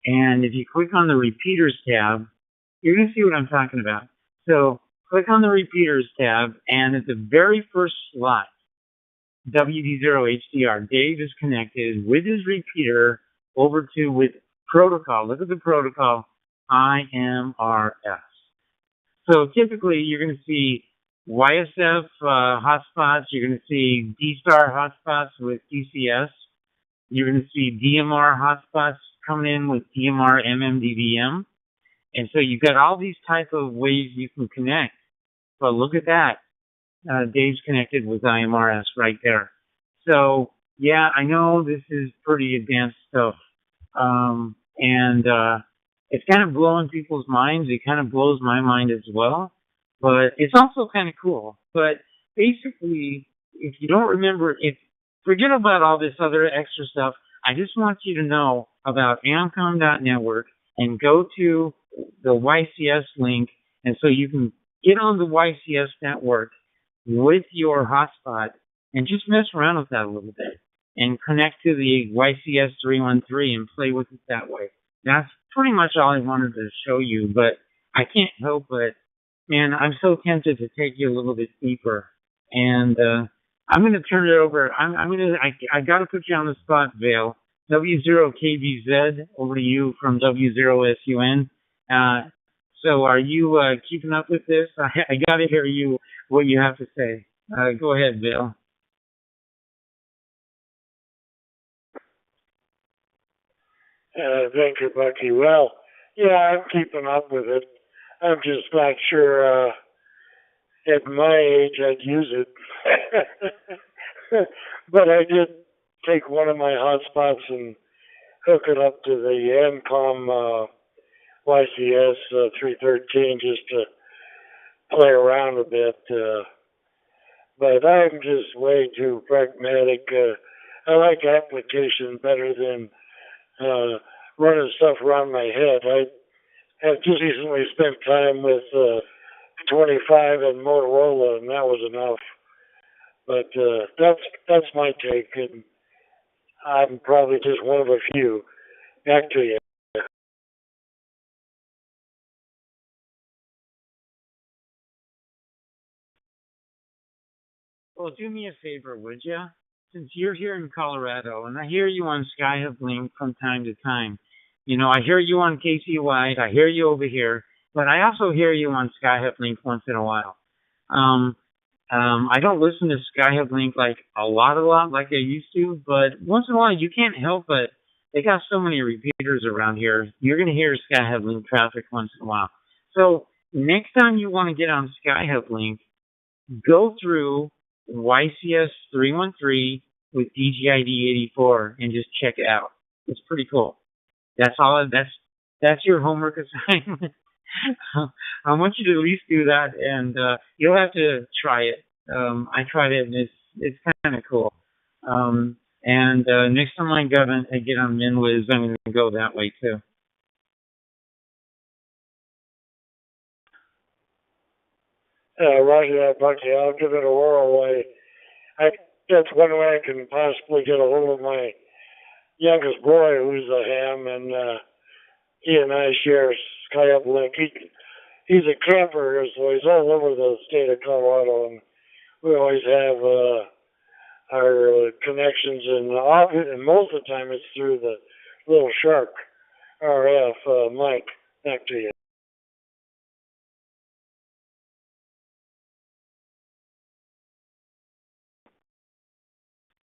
B: and if you click on the repeaters tab, you're going to see what I'm talking about. So click on the repeaters tab, and at the very first slot, WD0HDR, Dave is connected with his repeater over to with protocol. Look at the protocol, IMRS. So typically you're going to see YSF hotspots, you're going to see D-Star hotspots with DCS, you're going to see DMR hotspots coming in with DMR MMDVM. And so you've got all these type of ways you can connect. But look at that. Dave's connected with IMRS right there. So, yeah, I know this is pretty advanced stuff. It's kind of blowing people's minds. It kind of blows my mind as well. But it's also kind of cool. But basically, if you don't remember, forget about all this other extra stuff. I just want you to know about Amcom.network and go to the YCS link, and so you can get on the YCS network with your hotspot and just mess around with that a little bit and connect to the YCS 313 and play with it that way. That's pretty much all I wanted to show you, but I can't help but, man, I'm so tempted to take you a little bit deeper. And I'm going to turn it over. I got to put you on the spot, Vale. W0KBZ, over to you from W0SUN. So are you keeping up with this? I got to hear what you have to say. Go ahead, Bill.
F: Thank you, Bucky. Well, yeah, I'm keeping up with it. I'm just not sure at my age I'd use it. But I did take one of my hotspots and hook it up to the Amcom YCS 313 just to play around a bit. But I'm just way too pragmatic. I like application better than running stuff around my head. I have just recently spent time with 25 and Motorola, and that was enough. But that's my take, and I'm probably just one of a few. Back to you.
B: Well, do me a favor, would you? Since you're here in Colorado, and I hear you on Skyhub Link from time to time. You know, I hear you on Casey White, I hear you over here, but I also hear you on Skyhub Link once in a while. I don't listen to Skyhub Link like a lot like I used to, but once in a while you can't help but they got so many repeaters around here. You're going to hear Skyhub Link traffic once in a while. So next time you want to get on Skyhub Link, go through YCS 313 with DGID 84 and just check it out. It's pretty cool. That's all. That's your homework assignment. I want you to at least do that, and you'll have to try it. I tried it, and it's kind of cool. Next time I get on MinWiz, I'm going to go that way too.
F: Roger that, Bucky. I'll give it a whirl. That's one way I can possibly get a hold of my youngest boy, who's a ham, and he and I share Skyhub Link. He's a camper, so he's all over the state of Colorado, and we always have our connections, and most of the time it's through the Little Shark RF. Mike, back to you.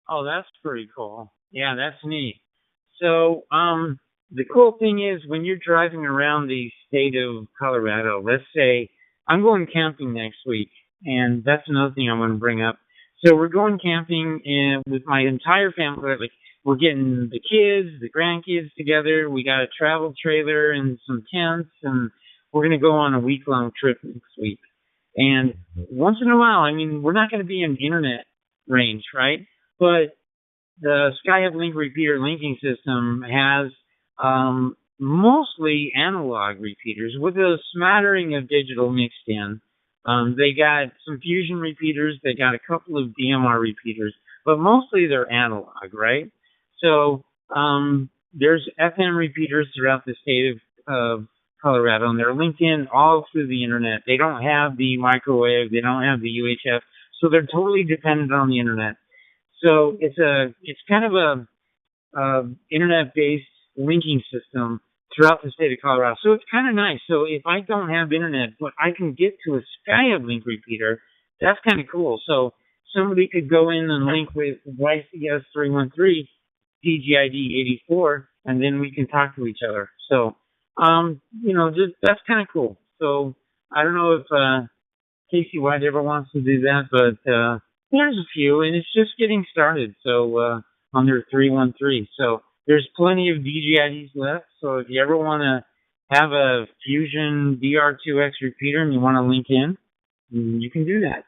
B: Oh, that's pretty cool. Yeah, that's neat. So, the cool thing is when you're driving around the state of Colorado, let's say I'm going camping next week, and that's another thing I want to bring up. So we're going camping with my entire family. Like we're getting the kids, the grandkids together. We got a travel trailer and some tents, and we're going to go on a week-long trip next week. And once in a while, I mean, we're not going to be in internet range, right? But the Sky Uplink repeater linking system has mostly analog repeaters with a smattering of digital mixed in. They got some fusion repeaters. They got a couple of DMR repeaters, but mostly they're analog, right? So there's FM repeaters throughout the state of Colorado, and they're linked in all through the internet. They don't have the microwave. They don't have the UHF, so they're totally dependent on the internet. So it's kind of a internet-based linking system throughout the state of Colorado. So it's kind of nice. So if I don't have internet, but I can get to a Sky Uplink repeater, that's kind of cool. So somebody could go in and link with YCS 313 DGID 84, and then we can talk to each other. So, just that's kind of cool. So I don't know if Casey White ever wants to do that, but there's a few, and it's just getting started. So on their 313. So there's plenty of DGIDs left. So if you ever want to have a Fusion DR2X repeater and you want to link in, you can do that.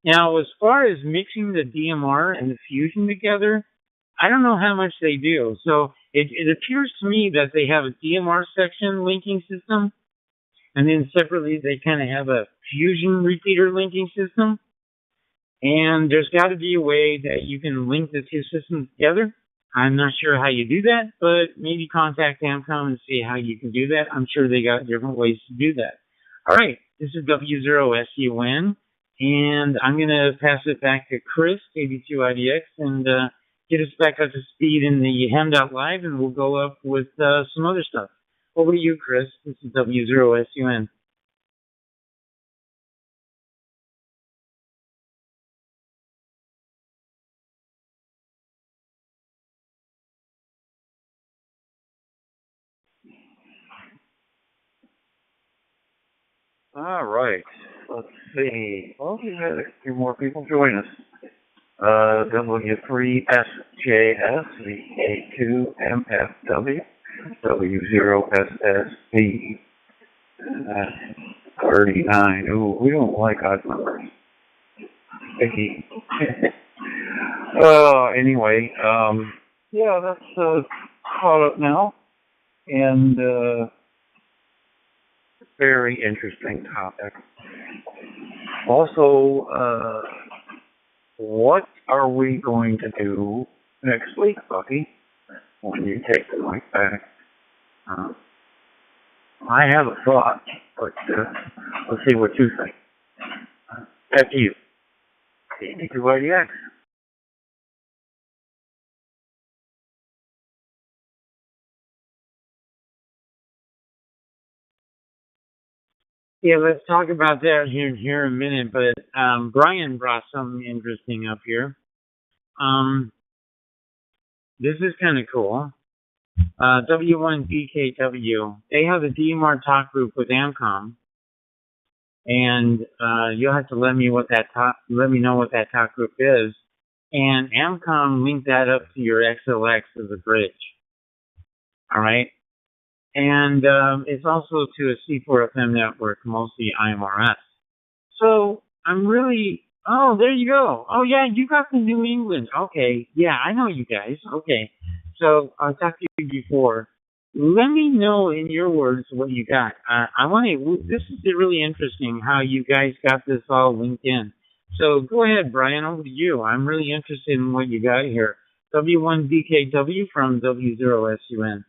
B: Now, as far as mixing the DMR and the Fusion together, I don't know how much they do. So it appears to me that they have a DMR section linking system, and then separately they kind of have a Fusion repeater linking system. And there's got to be a way that you can link the two systems together. I'm not sure how you do that, but maybe contact Amcom and see how you can do that. I'm sure they got different ways to do that. All right, this is W0SUN, and I'm going to pass it back to Chris, KB2IDX, and get us back up to speed in the Ham.Live, and we'll go up with some other stuff. Over to you, Chris. This is W0SUN.
A: All right. Let's see. Well, we've had a few more people join us. W3SJS, VK2MFW, W0SSB, 39. Ooh, we don't like odd numbers. Anyway, yeah, that's caught up now. And very interesting topic. Also, what are we going to do next week, Bucky, when you take the mic back? I have a thought, but let's see what you think. Back to you. KB2IDX.
B: Yeah, let's talk about that here in a minute. But Brian brought something interesting up here. This is kind of cool. W1BKW. They have a DMR talk group with Amcom, and you'll have to let me know what that talk group is. And Amcom linked that up to your XLX as a bridge. All right. And it's also to a C4FM network, mostly IMRS. So I'm really, oh, there you go. Oh, yeah, you got the New England. Okay, yeah, I know you guys. Okay, so I talked to you before. Let me know in your words what you got. This is really interesting how you guys got this all linked in. So go ahead, Brian, over to you. I'm really interested in what you got here. W1BKW from W0SUN.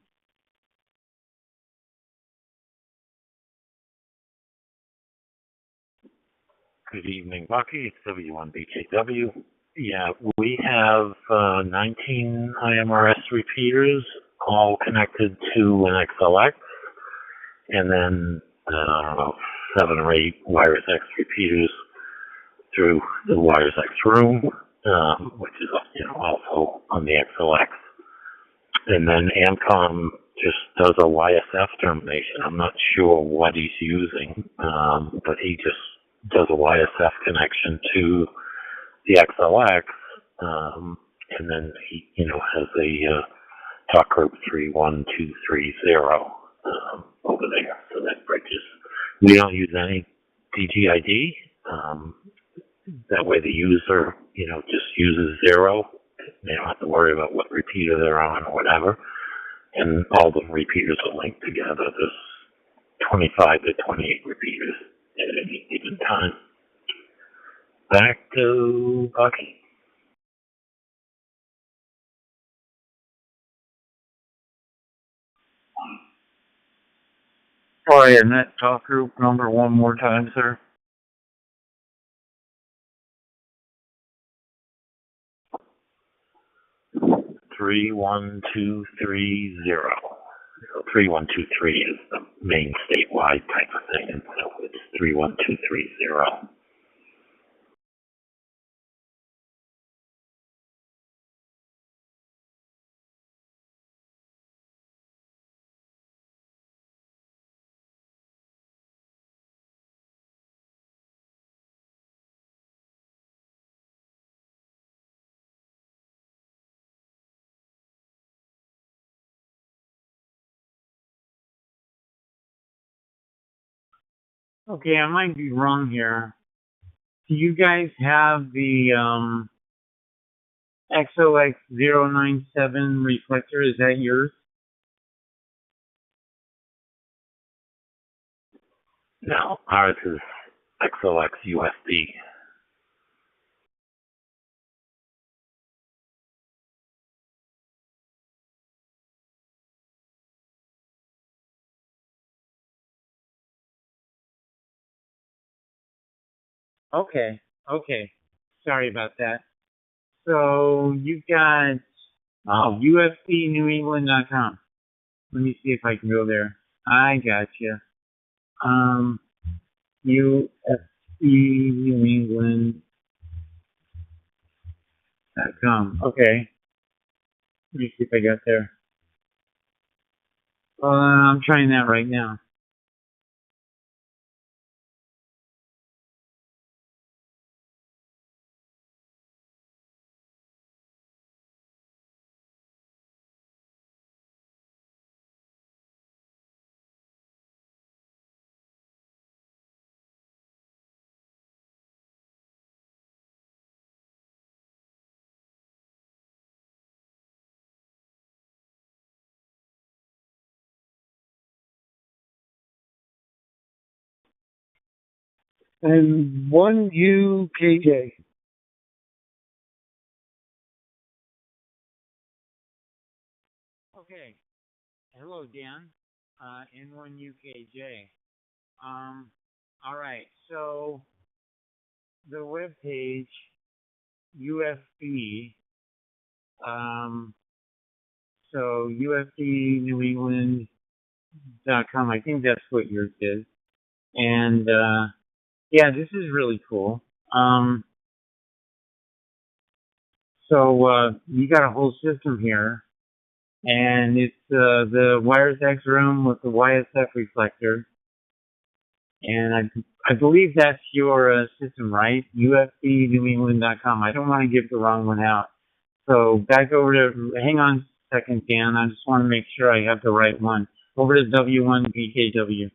C: Good evening, Bucky. It's W1BKW. Yeah, we have 19 IMRS repeaters, all connected to an XLX, and then 7 or 8 WiresX repeaters through the WiresX room.
G: which is also on the XLX. And then Amcom just does a YSF termination. I'm not sure what he's using, but he just does a YSF connection to the XLX, and then he, has a talk group 31230 over there, so that bridges. We don't use any DGID. That way the user, just uses 0. They don't have to worry about what repeater they're on or whatever. And all the repeaters are linked together. There's 25 to 28 repeaters at any given time. Back to Bucky.
A: Sorry, and that talk group number one more time, sir.
G: 31230. So 3123 is the main statewide type of thing, and so it's 31230.
B: Okay, I might be wrong here. Do you guys have the XOX097 reflector? Is that yours?
G: No, ours is XLX USB.
B: Okay. Sorry about that. So you got UFCNewEngland.com. Let me see if I can go there. I gotcha. UFCNewEngland.com. Okay. Let me see if I got there. I'm trying that right now.
D: And 1UKJ.
B: Okay. Hello, Dan. N1UKJ. All right. So the web page UFB. So UFBNewEngland.com. I think that's what yours is. And yeah, this is really cool. So you got a whole system here, and it's the WiresX room with the YSF reflector, and I believe that's your system, right? UFBNewEngland.com. I don't want to give the wrong one out. So back over to, hang on a second, Dan. I just want to make sure I have the right one. Over to W1BKW.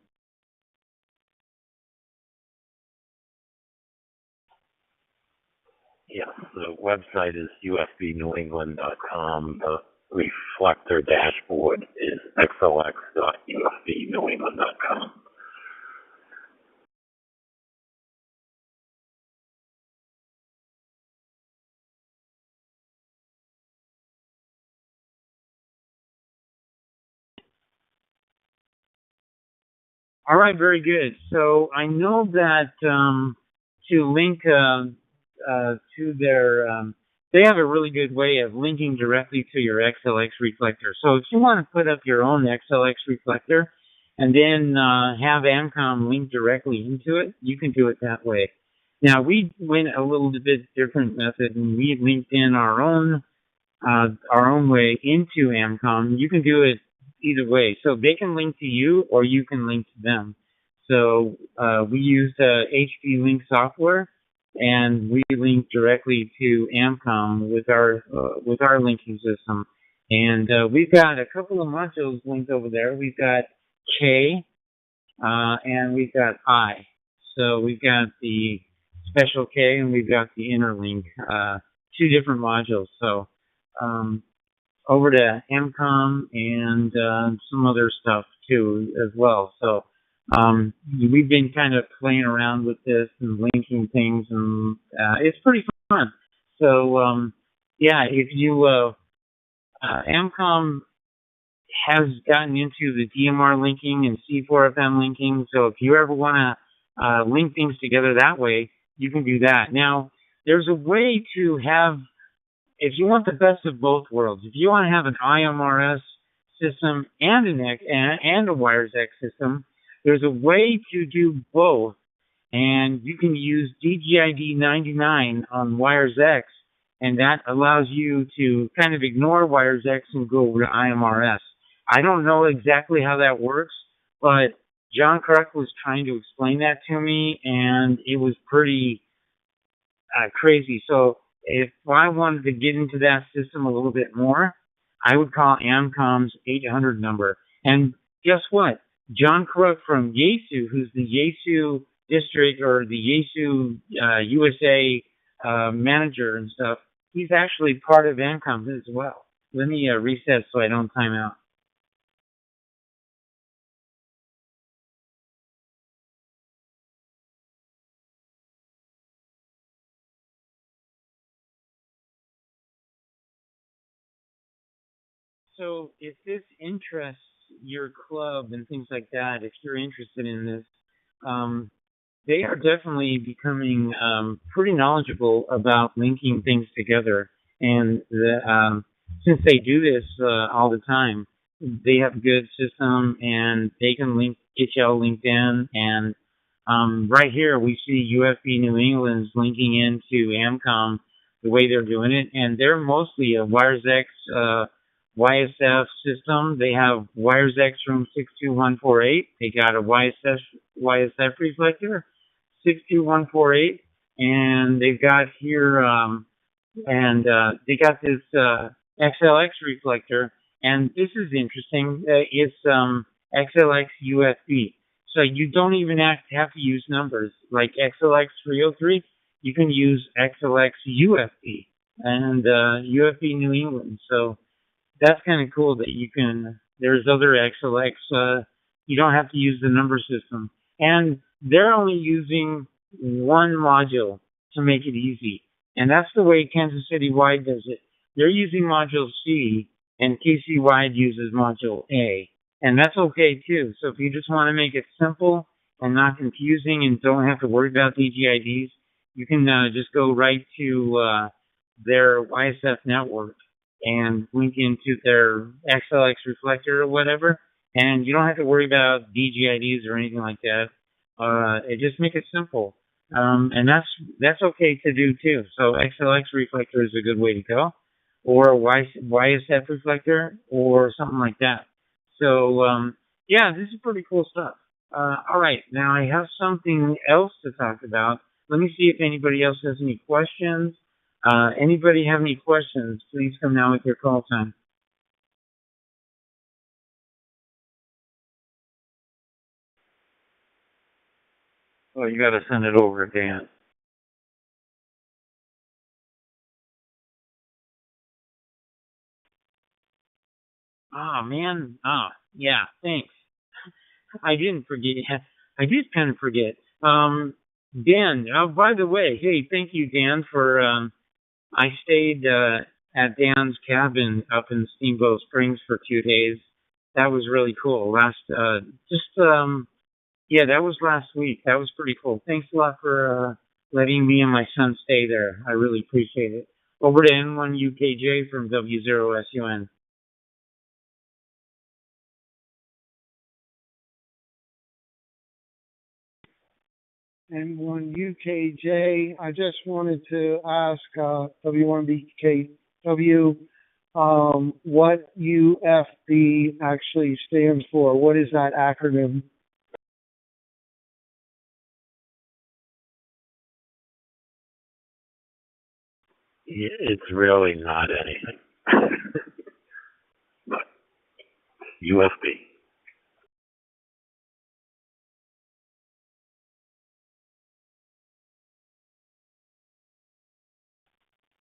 G: Yes, the website is UFBNewEngland.com. The reflector dashboard is xlx.ufbnewengland.com.
B: All right, very good. So I know that to link to their, they have a really good way of linking directly to your XLX reflector. So if you want to put up your own XLX reflector and then have Amcom link directly into it, you can do it that way. Now, we went a little bit different method, and we linked in our own way into AMCOM. You can do it either way. So they can link to you, or you can link to them. So we used HP Link software, and we linked directly to AMCOM with our linking system. And we've got a couple of modules linked over there. We've got K, and we've got I. So we've got the special K, and we've got the interlink, two different modules. So over to AMCOM and some other stuff too as well. So we've been kind of playing around with this and linking things, and it's pretty fun. So yeah, if you AMCOM has gotten into the DMR linking and C4FM linking. So if you ever want to link things together that way, you can do that. Now, there's a way to have, if you want the best of both worlds, if you want to have an IMRS system and a WiresX system, there's a way to do both. And you can use DGID 99 on WiresX, and that allows you to kind of ignore WiresX and go over to IMRS. I don't know exactly how that works, but John Kruk was trying to explain that to me, and it was pretty crazy. So if I wanted to get into that system a little bit more, I would call AMCOM's 800 number. And guess what? John Kruk from Yaesu, who's the Yaesu district or the Yaesu USA manager and stuff, he's actually part of AMCOM as well. Let me reset so I don't time out. So if this interests your club and things like that, if you're interested in this, they are definitely becoming pretty knowledgeable about linking things together. And since they do this all the time, they have a good system, and they can get you all linked in. And right here, we see UFB New England's linking into AMCOM the way they're doing it, and they're mostly a WiresX YSF system. They have WiresX room 62148. They got a YSF reflector 62148, and they've got here they got this XLX reflector, and this is interesting. It's XLX UFB, so you don't even have to use numbers like XLX 303. You can use XLX UFB and UFB New England. So that's kind of cool that you can. There's other XLX. You don't have to use the number system, and they're only using one module to make it easy. And that's the way Kansas City Wide does it. They're using module C, and KC Wide uses module A. And that's okay, too. So if you just want to make it simple and not confusing and don't have to worry about DGIDs, you can just go right to their YSF network and link into their XLX reflector or whatever. And you don't have to worry about DGIDs or anything like that. It just make it simple. And that's okay to do too. So XLX reflector is a good way to go, or YSF reflector, or something like that. So yeah, this is pretty cool stuff. All right, now I have something else to talk about. Let me see if anybody else has any questions. Anybody have any questions? Please come now with your call time.
A: Well, you got to send it over to Dan.
B: Oh, man. Oh, yeah, thanks. I didn't forget. I did kind of forget. Dan, by the way, hey, thank you, Dan, for, I stayed at Dan's cabin up in Steamboat Springs for 2 days. That was really cool. Yeah, that was last week. That was pretty cool. Thanks a lot for letting me and my son stay there. I really appreciate it. Over to N1UKJ from W0SUN.
H: N1UKJ. I just wanted to ask W1BKW what UFB actually stands for. What is that acronym?
G: It's really not anything. But UFB.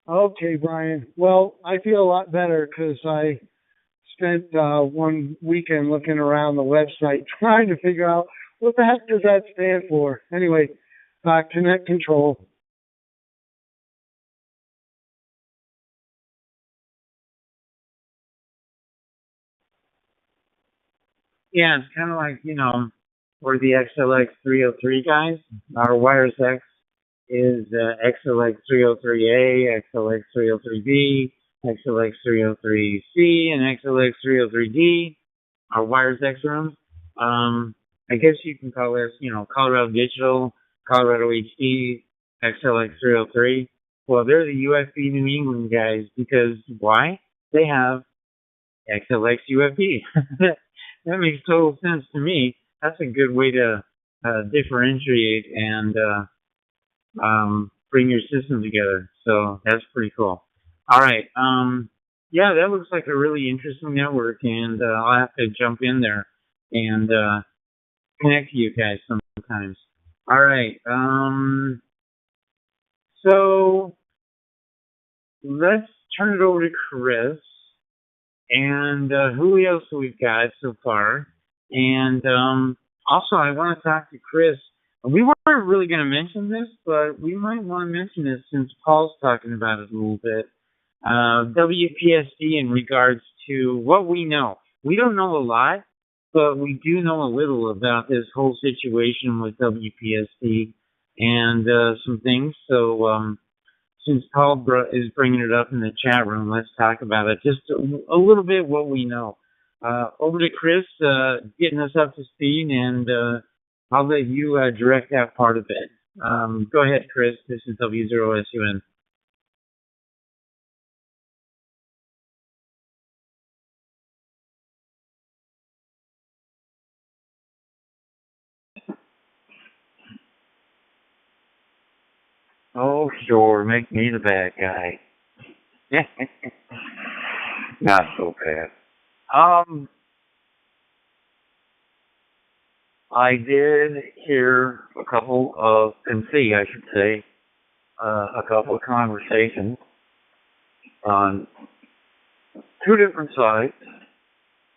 H: Okay, Brian. Well, I feel a lot better because I spent one weekend looking around the website trying to figure out what the heck does that stand for. Anyway, back to net control.
B: Yeah, it's kind of like, we're the XLX 303 guys. Our WiresX is XLX 303A, XLX 303B, XLX 303C, and XLX 303D. Our WiresX rooms. I guess you can call this, Colorado Digital, Colorado HD, XLX 303. Well, they're the UFB New England guys because why? They have XLX UFB. That makes total sense to me. That's a good way to differentiate and bring your system together. So that's pretty cool. All right. Yeah, that looks like a really interesting network, and I'll have to jump in there and connect to you guys sometimes. All right. So let's turn it over to Chris. And who else we've got so far? And also, I want to talk to Chris. We weren't really going to mention this, but we might want to mention this since Paul's talking about it a little bit. WPSD in regards to what we know. We don't know a lot, but we do know a little about this whole situation with WPSD and some things. So, since Paul is bringing it up in the chat room, let's talk about it. Just a little bit what we know. Over to Chris, getting us up to speed, and I'll let you direct that part of it. Go ahead, Chris. This is W0SUN.
A: Oh, sure, make me the bad guy. Not so bad. I did hear see, I should say, a couple of conversations on two different sites,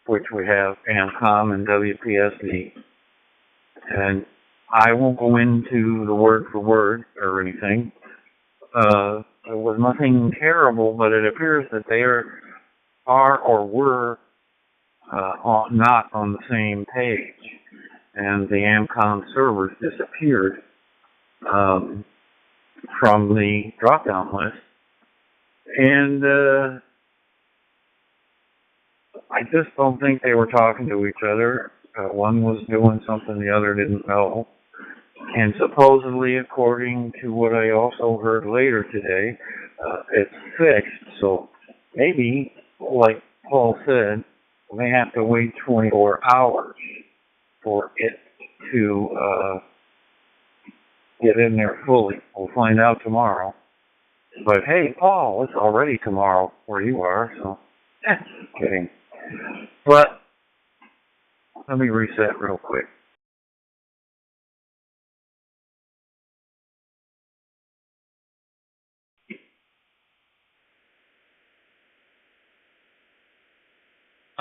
A: which we have AMCOM and WPSD. And I won't go into the word for word or anything. There was nothing terrible, but it appears that they are or were not on the same page. And the AMCOM servers disappeared from the drop-down list. And I just don't think they were talking to each other. One was doing something the other didn't know. And supposedly, according to what I also heard later today, it's fixed. So maybe, like Paul said, they have to wait 24 hours for it to get in there fully. We'll find out tomorrow. But hey, Paul, it's already tomorrow where you are, so kidding. But let me reset real quick.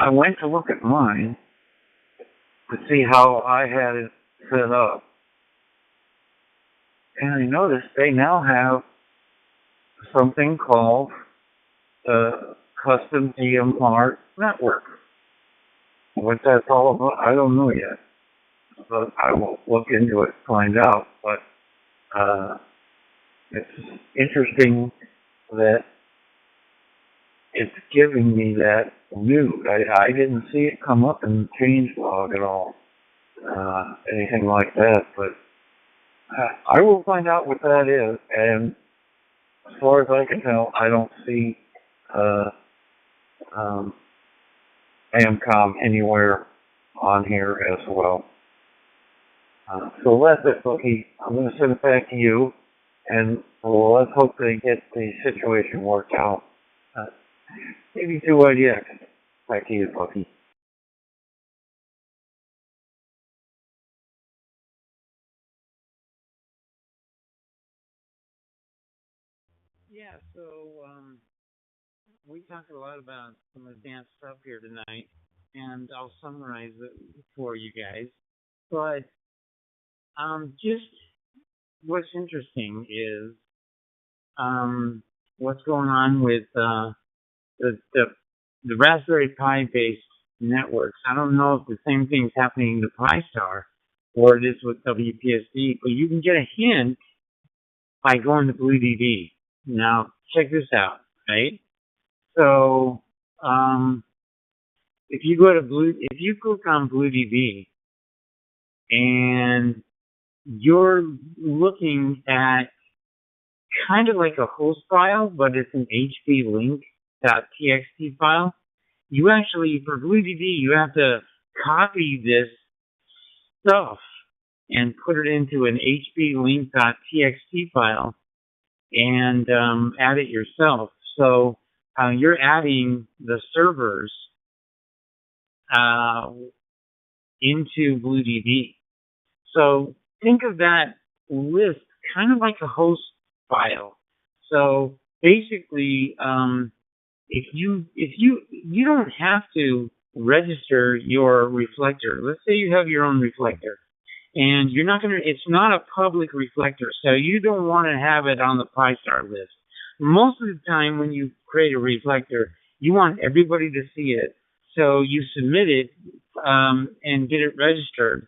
A: I went to look at mine to see how I had it set up. And I noticed they now have something called the Custom EMR Network. What that's all about, I don't know yet. But I will look into it, find out. But it's interesting that it's giving me that new. I didn't see it come up in the change log at all. Anything like that, but I will find out what that is, and as far as I can tell, I don't see um, AMCOM anywhere on here as well. So that's it, Bookie. I'm going to send it back to you, and let's hope they get the situation worked out. Maybe 2IDX. Back to you, Bookie.
B: Yeah, so we talked a lot about some advanced stuff here tonight, and I'll summarize it for you guys. But just what's interesting is what's going on with the Raspberry Pi based networks. I don't know if the same thing's happening to Pi-Star or it is with WPSD, but you can get a hint by going to BlueDB. Now, check this out, right? So, if you click on BlueDB and you're looking at kind of like a host file, but it's an hplink.txt file. You actually, for BlueDB, you have to copy this stuff and put it into an hplink.txt file and add it yourself. So you're adding the servers into BlueDB. So think of that list kind of like a host file. So basically, if you don't have to register your reflector. Let's say you have your own reflector, and it's not a public reflector, so you don't want to have it on the Pi-Star list. Most of the time when you create a reflector, you want everybody to see it, so you submit it and get it registered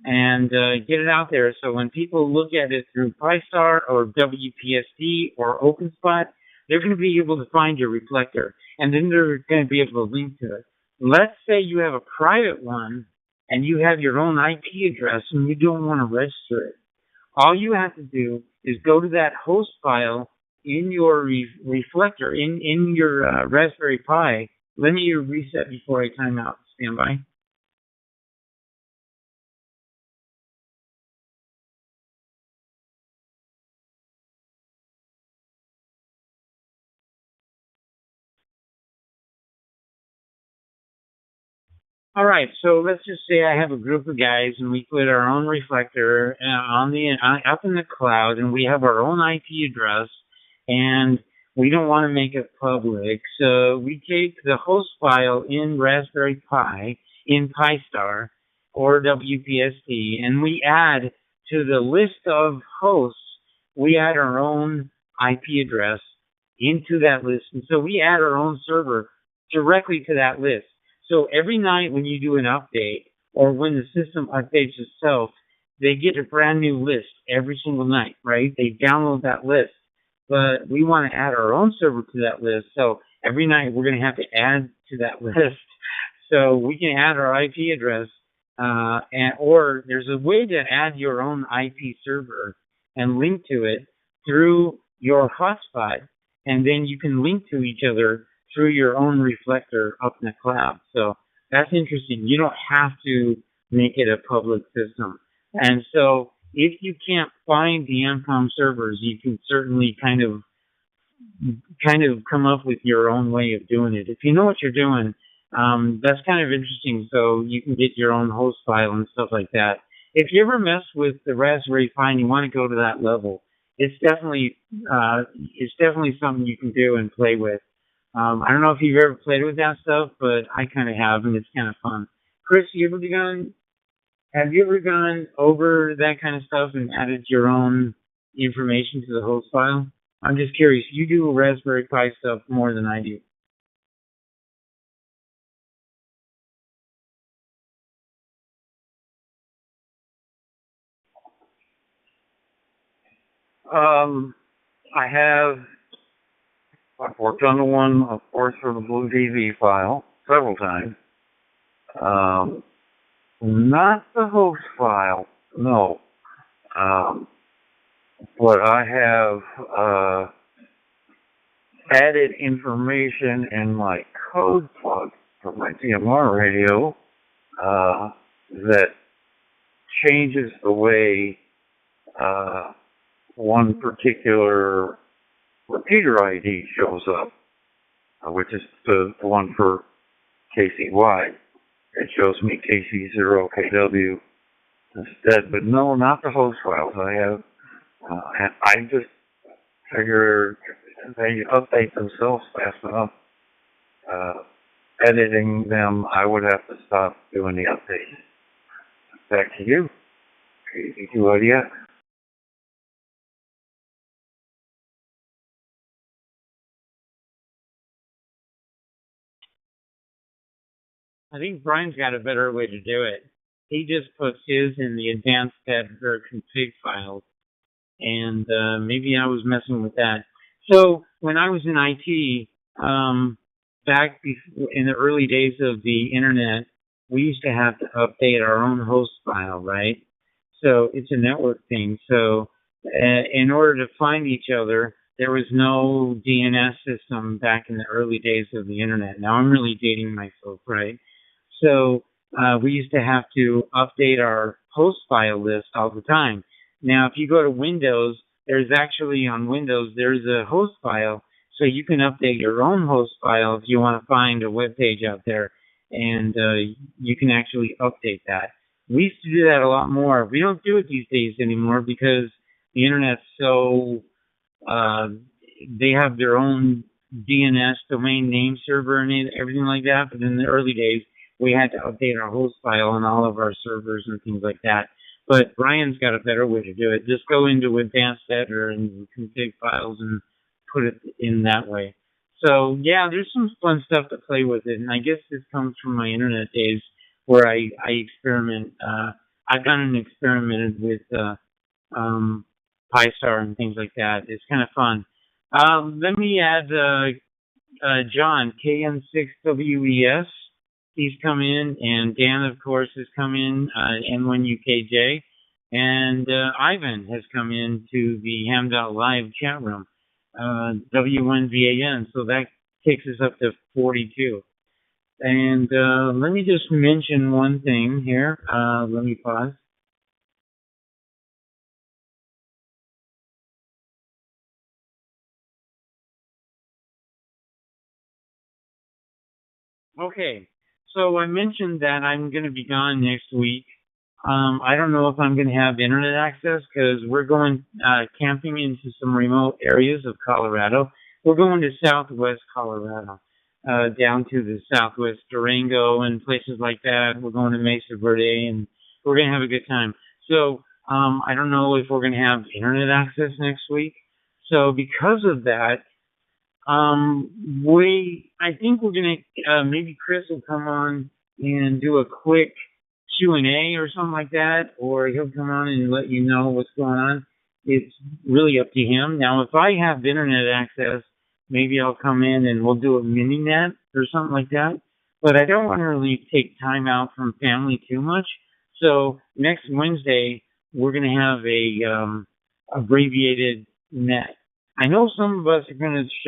B: and get it out there. So when people look at it through Pi-Star or WPSD or OpenSpot, they're going to be able to find your reflector, and then they're going to be able to link to it. Let's say you have a private one and you have your own IP address and you don't want to register it. All you have to do is go to that host file in your reflector, in your Raspberry Pi. Let me reset before I time out. Stand by. All right, so let's just say I have a group of guys and we put our own reflector up in the cloud, and we have our own IP address, and we don't want to make it public. So we take the host file in Raspberry Pi, in Pi-Star or WPSD, and we add to the list of hosts, we add our own IP address into that list. And so we add our own server directly to that list. So every night when you do an update, or when the system updates itself, they get a brand new list every single night, right? They download that list. But we want to add our own server to that list. So every night we're going to have to add to that list. So we can add our IP address, or there's a way to add your own IP server and link to it through your hotspot. And then you can link to each other through your own reflector up in the cloud. So that's interesting. You don't have to make it a public system. And so if you can't find the AMCOM servers, you can certainly kind of come up with your own way of doing it. If you know what you're doing, that's kind of interesting. So you can get your own host file and stuff like that. If you ever mess with the Raspberry Pi and you want to go to that level, it's definitely something you can do and play with. I don't know if you've ever played with that stuff, but I kind of have, and it's kind of fun. Chris, have you ever gone over that kind of stuff and added your own information to the host file? I'm just curious. You do Raspberry Pi stuff more than I do.
A: I've worked on the one, of course, for the BlueDB file several times. Not the host file, no. But I have added information in my code plug for my DMR radio that changes the way one particular repeater ID shows up, which is the one for KCY. It shows me KC0KW instead, but no, not the host files. I have, and I just figure they update themselves fast enough. Editing them, I would have to stop doing the updates. Back to you, KC2IDX.
B: I think Brian's got a better way to do it. He just puts his in the advanced editor config files, and maybe I was messing with that. So when I was in IT, back in the early days of the internet, we used to have to update our own host file, right? So it's a network thing. So in order to find each other, there was no DNS system back in the early days of the internet. Now I'm really dating myself, right? So we used to have to update our host file list all the time. Now, if you go to Windows, there's actually on Windows, there's a host file, so you can update your own host file if you want to find a web page out there, and you can actually update that. We used to do that a lot more. We don't do it these days anymore because the internet's so, they have their own DNS domain name server and everything like that, but in the early days, we had to update our host file on all of our servers and things like that. But Brian's got a better way to do it. Just go into Advanced Editor and config files and put it in that way. So, yeah, there's some fun stuff to play with it. And I guess this comes from my internet days where I experiment. I've gone and experimented with Pi-Star and things like that. It's kind of fun. Let me add John, KN6WES. He's come in, and Dan, of course, has come in, N1UKJ, and Ivan has come in to the Ham.Live chat room, W1VAN, so that takes us up to 42. And let me just mention one thing here. Let me pause. Okay. So I mentioned that I'm going to be gone next week. I don't know if I'm going to have internet access because we're going camping into some remote areas of Colorado. We're going to southwest Colorado, down to the southwest Durango and places like that. We're going to Mesa Verde, and we're going to have a good time. So I don't know if we're going to have internet access next week. So because of that, I think we're gonna maybe Chris will come on and do a quick Q&A or something like that, or he'll come on and let you know what's going on. It's really up to him. Now, if I have internet access, maybe I'll come in and we'll do a mini net or something like that. But I don't want to really take time out from family too much. So next Wednesday we're gonna have a abbreviated net. I know some of us are gonna show